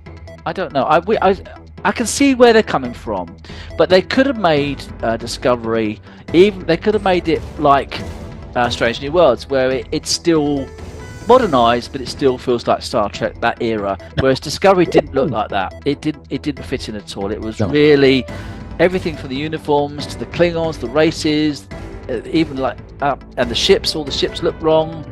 I can see where they're coming from, but they could have made Discovery. They could have made it like Strange New Worlds, where it's still modernised, but it still feels like Star Trek, that era. Whereas Discovery didn't look like that. It didn't fit in at all. It was really everything from the uniforms to the Klingons, the races, even and the ships. All the ships looked wrong.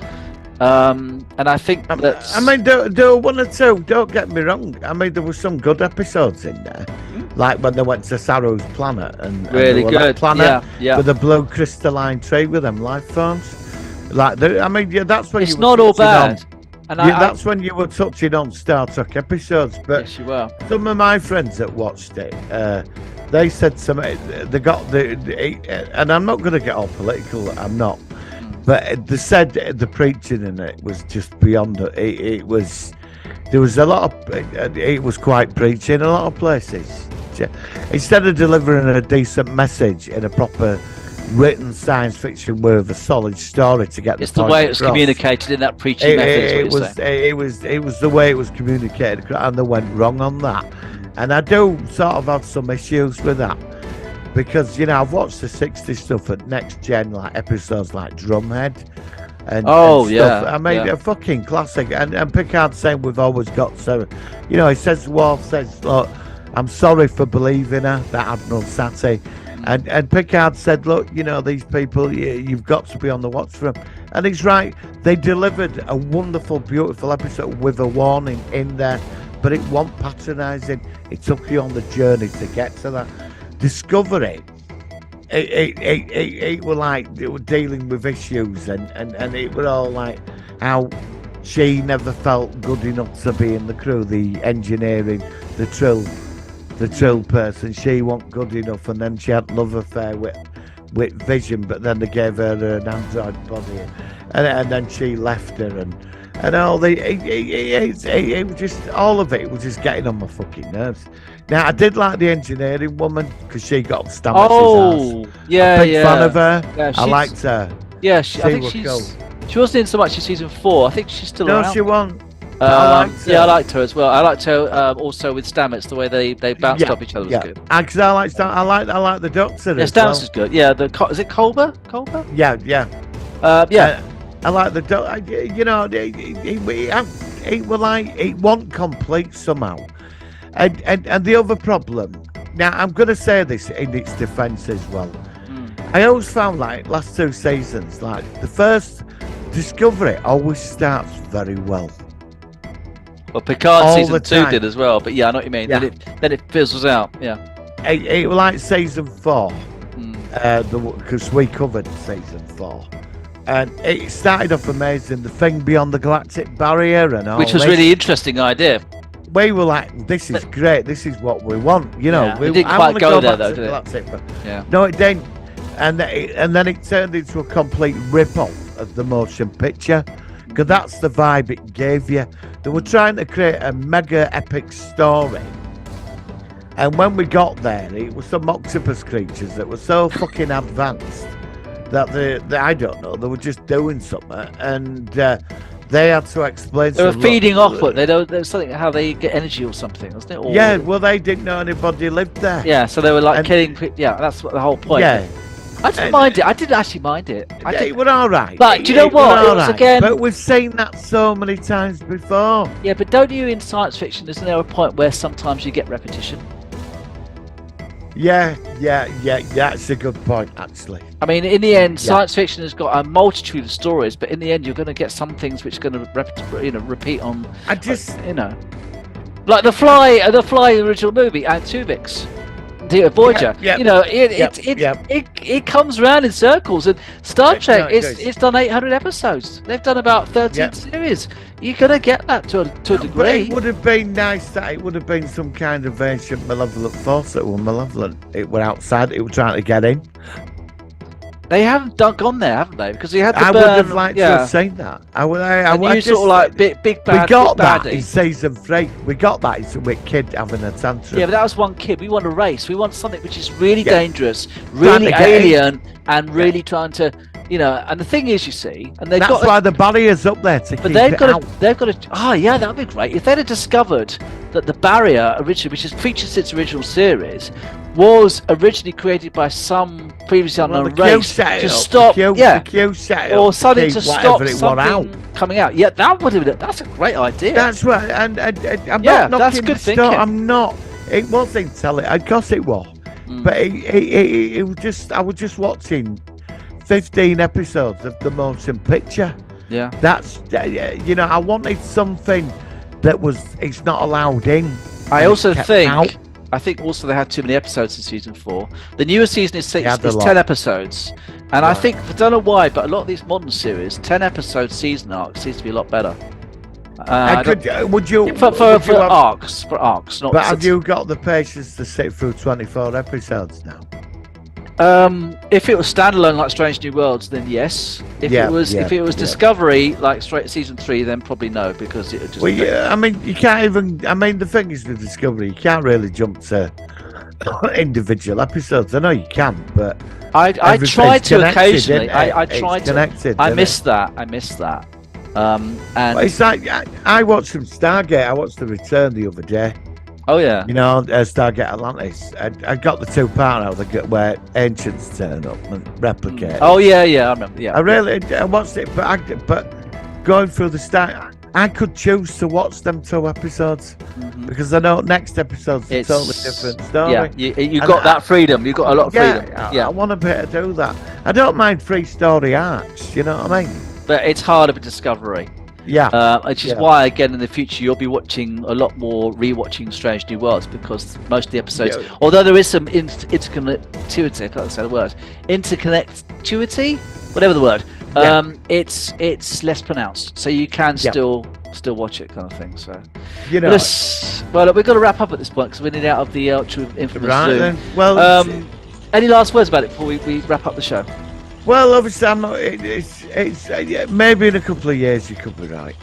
And I think that there were 1 or 2. Don't get me wrong. I mean, there were some good episodes in there, like when they went to Saru's planet and really good that planet with the blue crystalline tree with them life forms. Like, I mean, yeah, that's when It's you were not all touching on- bad. And yeah, that's when you were touching on Star Trek episodes. But yes, you were. some of my friends that watched it, they said they got and I'm not going to get all political. I'm not, but they said the preaching in it was just beyond it. It was. There was a lot of. It was quite preachy in a lot of places. Instead of delivering a decent message in a proper written science fiction with a solid story to get It's the the point way it was across, communicated in that preaching method. it was the way it was communicated, and they went wrong on that. And I do sort of have some issues with that because I've watched the '60s stuff at Next Gen, like episodes like Drumhead and stuff. yeah, I mean, a fucking classic. And Picard saying we've always got seven. He says, Worf says, look, I'm sorry for believing her, that Admiral Sati. And Picard said, look, these people, you've got to be on the watch for them. And he's right. They delivered a wonderful, beautiful episode with a warning in there, but it wasn't patronising. It took you on the journey to get to that. Discovery, it were like they were dealing with issues, and it were all like how she never felt good enough to be in the crew, the engineering, the trill person. She wasn't good enough, and then she had love affair with Vision, but then they gave her an android body, and then she left her, and all it was just all of it was just getting on my fucking nerves. Now I did like the engineering woman because she got Stamets' ass. Yeah, Big fan of her. Yeah, I liked her. Yeah, I She think was she's. cool. She wasn't in so much in season 4. I think she's still No, around. she won. I liked her. Yeah, I liked her as well. I liked her also with Stamets. The way they bounced off each other was good. Because I like the Doctor. Yeah, as Stamets well. is good. Yeah, is it Culber? Culber? Yeah. Yeah. I like the it wasn't complete somehow, and the other problem. Now I'm going to say this in its defence as well. I always found like last 2 seasons, like the first Discovery always starts very well. Well, Picard All season the 2 time. did as well, but yeah, I know what you mean. Yeah. Then it fizzles out. Yeah. It was like season 4, because we covered season 4. And it started off amazing, the thing beyond the galactic barrier and all Which was this. really interesting idea. We were like, this is great, this is what we want, Yeah, we it didn't I quite wanna go there, back though, to did it? galactic, but Yeah. no, it didn't. And then it turned into a complete rip-off of the motion picture, because that's the vibe it gave you. They were trying to create a mega epic story. And when we got there, it was some octopus creatures that were so fucking advanced that they I don't know, they were just doing something, and they had to explain. They were to feeding off it. There was something how they get energy or something, wasn't it? Or, Yeah, well, they didn't know anybody lived there. Yeah, so they were like And- killing. Yeah, that's what the whole point. Yeah, I didn't mind it. I didn't actually mind it. it was all right. But do you know what? was It was all right. again- But we've seen that so many times before. Yeah, but don't you in science fiction? Isn't there a point where sometimes you get repetition? Yeah. That's a good point, actually. I mean, in the end, science fiction has got a multitude of stories, but in the end, you're going to get some things which are going to repeat on. I just, Like the Fly original movie and Tuvix, the Voyager. Yeah, It comes round in circles. And Star Trek, it does. it's done 800 episodes. They've done about 13 series. You're going to get that to a but degree. it would have been nice that it would have been some kind of ancient malevolent force that were malevolent. It were outside, it were trying to get in. They haven't gone there, haven't they? Because you had to I burn, would have liked to have seen that. And you sort of like big bad. We got big that baddie. in season 3. We got that in with Kid having a tantrum. Yeah, but that was one kid. We want a race. We want something which is really Yeah. dangerous, Trying really to get in. alien, and really trying to, and the thing is, you see, and they've That's got, why the barrier's up there to but keep they've it got out. to, that'd be great if they'd have discovered that the barrier originally, which has featured since original series, was originally created by some previously unknown race to stop, the Q set it or up something to keep stop whatever it want out. something coming out. Yeah, that would have been. That's a great idea. That's right, and I'm Yeah, not that's knocking good the story. thinking. I'm not. It was intelligent, of course it was, but it was just. I was just watching 15 episodes of the motion picture. Yeah. That's I wanted something that was. It's not allowed in. I and also it's kept think. out. I think also they had too many episodes in season 4. The newer season is They had a lot. 10 episodes, And I think, I don't know why, but a lot of these modern series, 10-episode season arcs seems to be a lot better. Would you? For would you have- arcs, not. But have you got the patience to sit through 24 episodes now? If it was standalone like Strange New Worlds, then yes. If it was Discovery like straight season 3, then probably no, because it would just. Well, yeah, I mean, you can't even. I mean, the thing is with Discovery, you can't really jump to individual episodes. I know you can, but I tried it's to connected, occasionally. isn't it? I It's tried to. connected, I isn't missed that. I missed that. And Well, it's like I watched some Stargate. I watched The Return the other day. oh yeah. You know, Stargate Atlantis. I got the 2-part out where ancients turn up and replicate. Oh yeah, I remember. Yeah. I watched it, but going through the start, I could choose to watch them 2 episodes because I know next episode's a totally different story. Yeah, you got that freedom. You got a lot of freedom. I want to be able to do that. I don't mind 3 story arcs. You know what I mean? But it's harder with Discovery. Yeah. Which is why, again, in the future, you'll be watching a lot more rewatching Strange New Worlds because most of the episodes, although there is some interconnectivity, I can't say the word, interconnectivity, whatever the word, it's less pronounced, so you can still watch it, kind of thing. So, You know. well, we've got to wrap up at this point because we're nearly out of the ultra infamous Right Zoom. then. Well, Any last words about it before we wrap up the show? well, obviously, I'm not. It's maybe in a couple of years you could be right.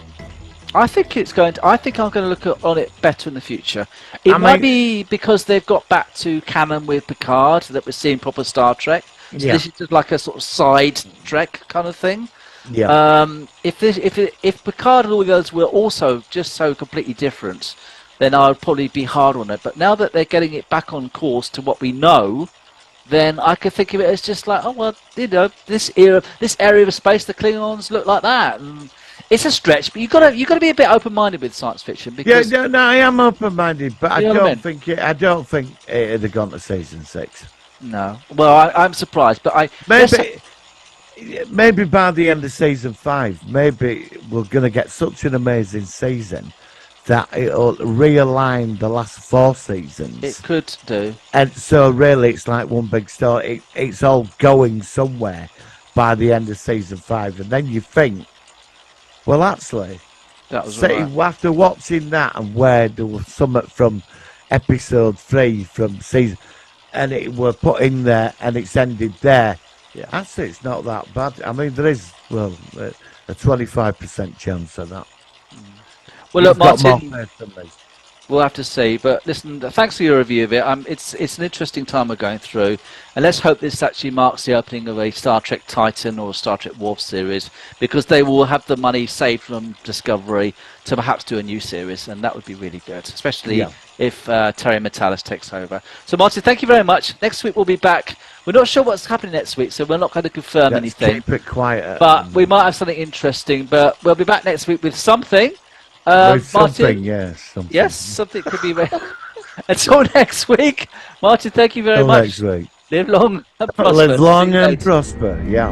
I think it's going to. I think I'm going to look on it better in the future. It might be because they've got back to canon with Picard that we're seeing proper Star Trek. So this is just like a sort of side Trek kind of thing. Yeah. If Picard and all the others were also just so completely different, then I would probably be hard on it. But now that they're getting it back on course to what we know, then I could think of it as just like, oh well, you know, this area of space, the Klingons look like that. And it's a stretch, but you got to be a bit open-minded with science fiction because No, I am open-minded, but You know what I mean? I don't think it'd have gone to season 6. no. Well, I'm surprised, but Maybe by the end of season 5, maybe we're going to get such an amazing season that it'll realign the last 4 seasons. it could do. And so really it's like one big story. It's all going somewhere by the end of season 5. And then you think, well, actually, That was right. after watching that and where there was something from episode 3 from season, and it were put in there and it's ended there, actually it's not that bad. I mean, there is, well, a 25% chance of that. Well, look, You've got Martin, more faith than me. we'll have to see. But listen, thanks for your review of it. It's an interesting time we're going through, and let's hope this actually marks the opening of a Star Trek Titan or a Star Trek Worf series, because they will have the money saved from Discovery to perhaps do a new series, and that would be really good, especially if Terry Metalis takes over. So, Martin, thank you very much. Next week we'll be back. We're not sure what's happening next week, so we're not going to confirm anything. Keep it quiet. But we might have something interesting. But we'll be back next week with something. With Martin, something, yes. Something. yes, something could be. Until next week, Martin. Thank you very Till much. next week. Live long and prosper. Live long See you and later. prosper, yeah.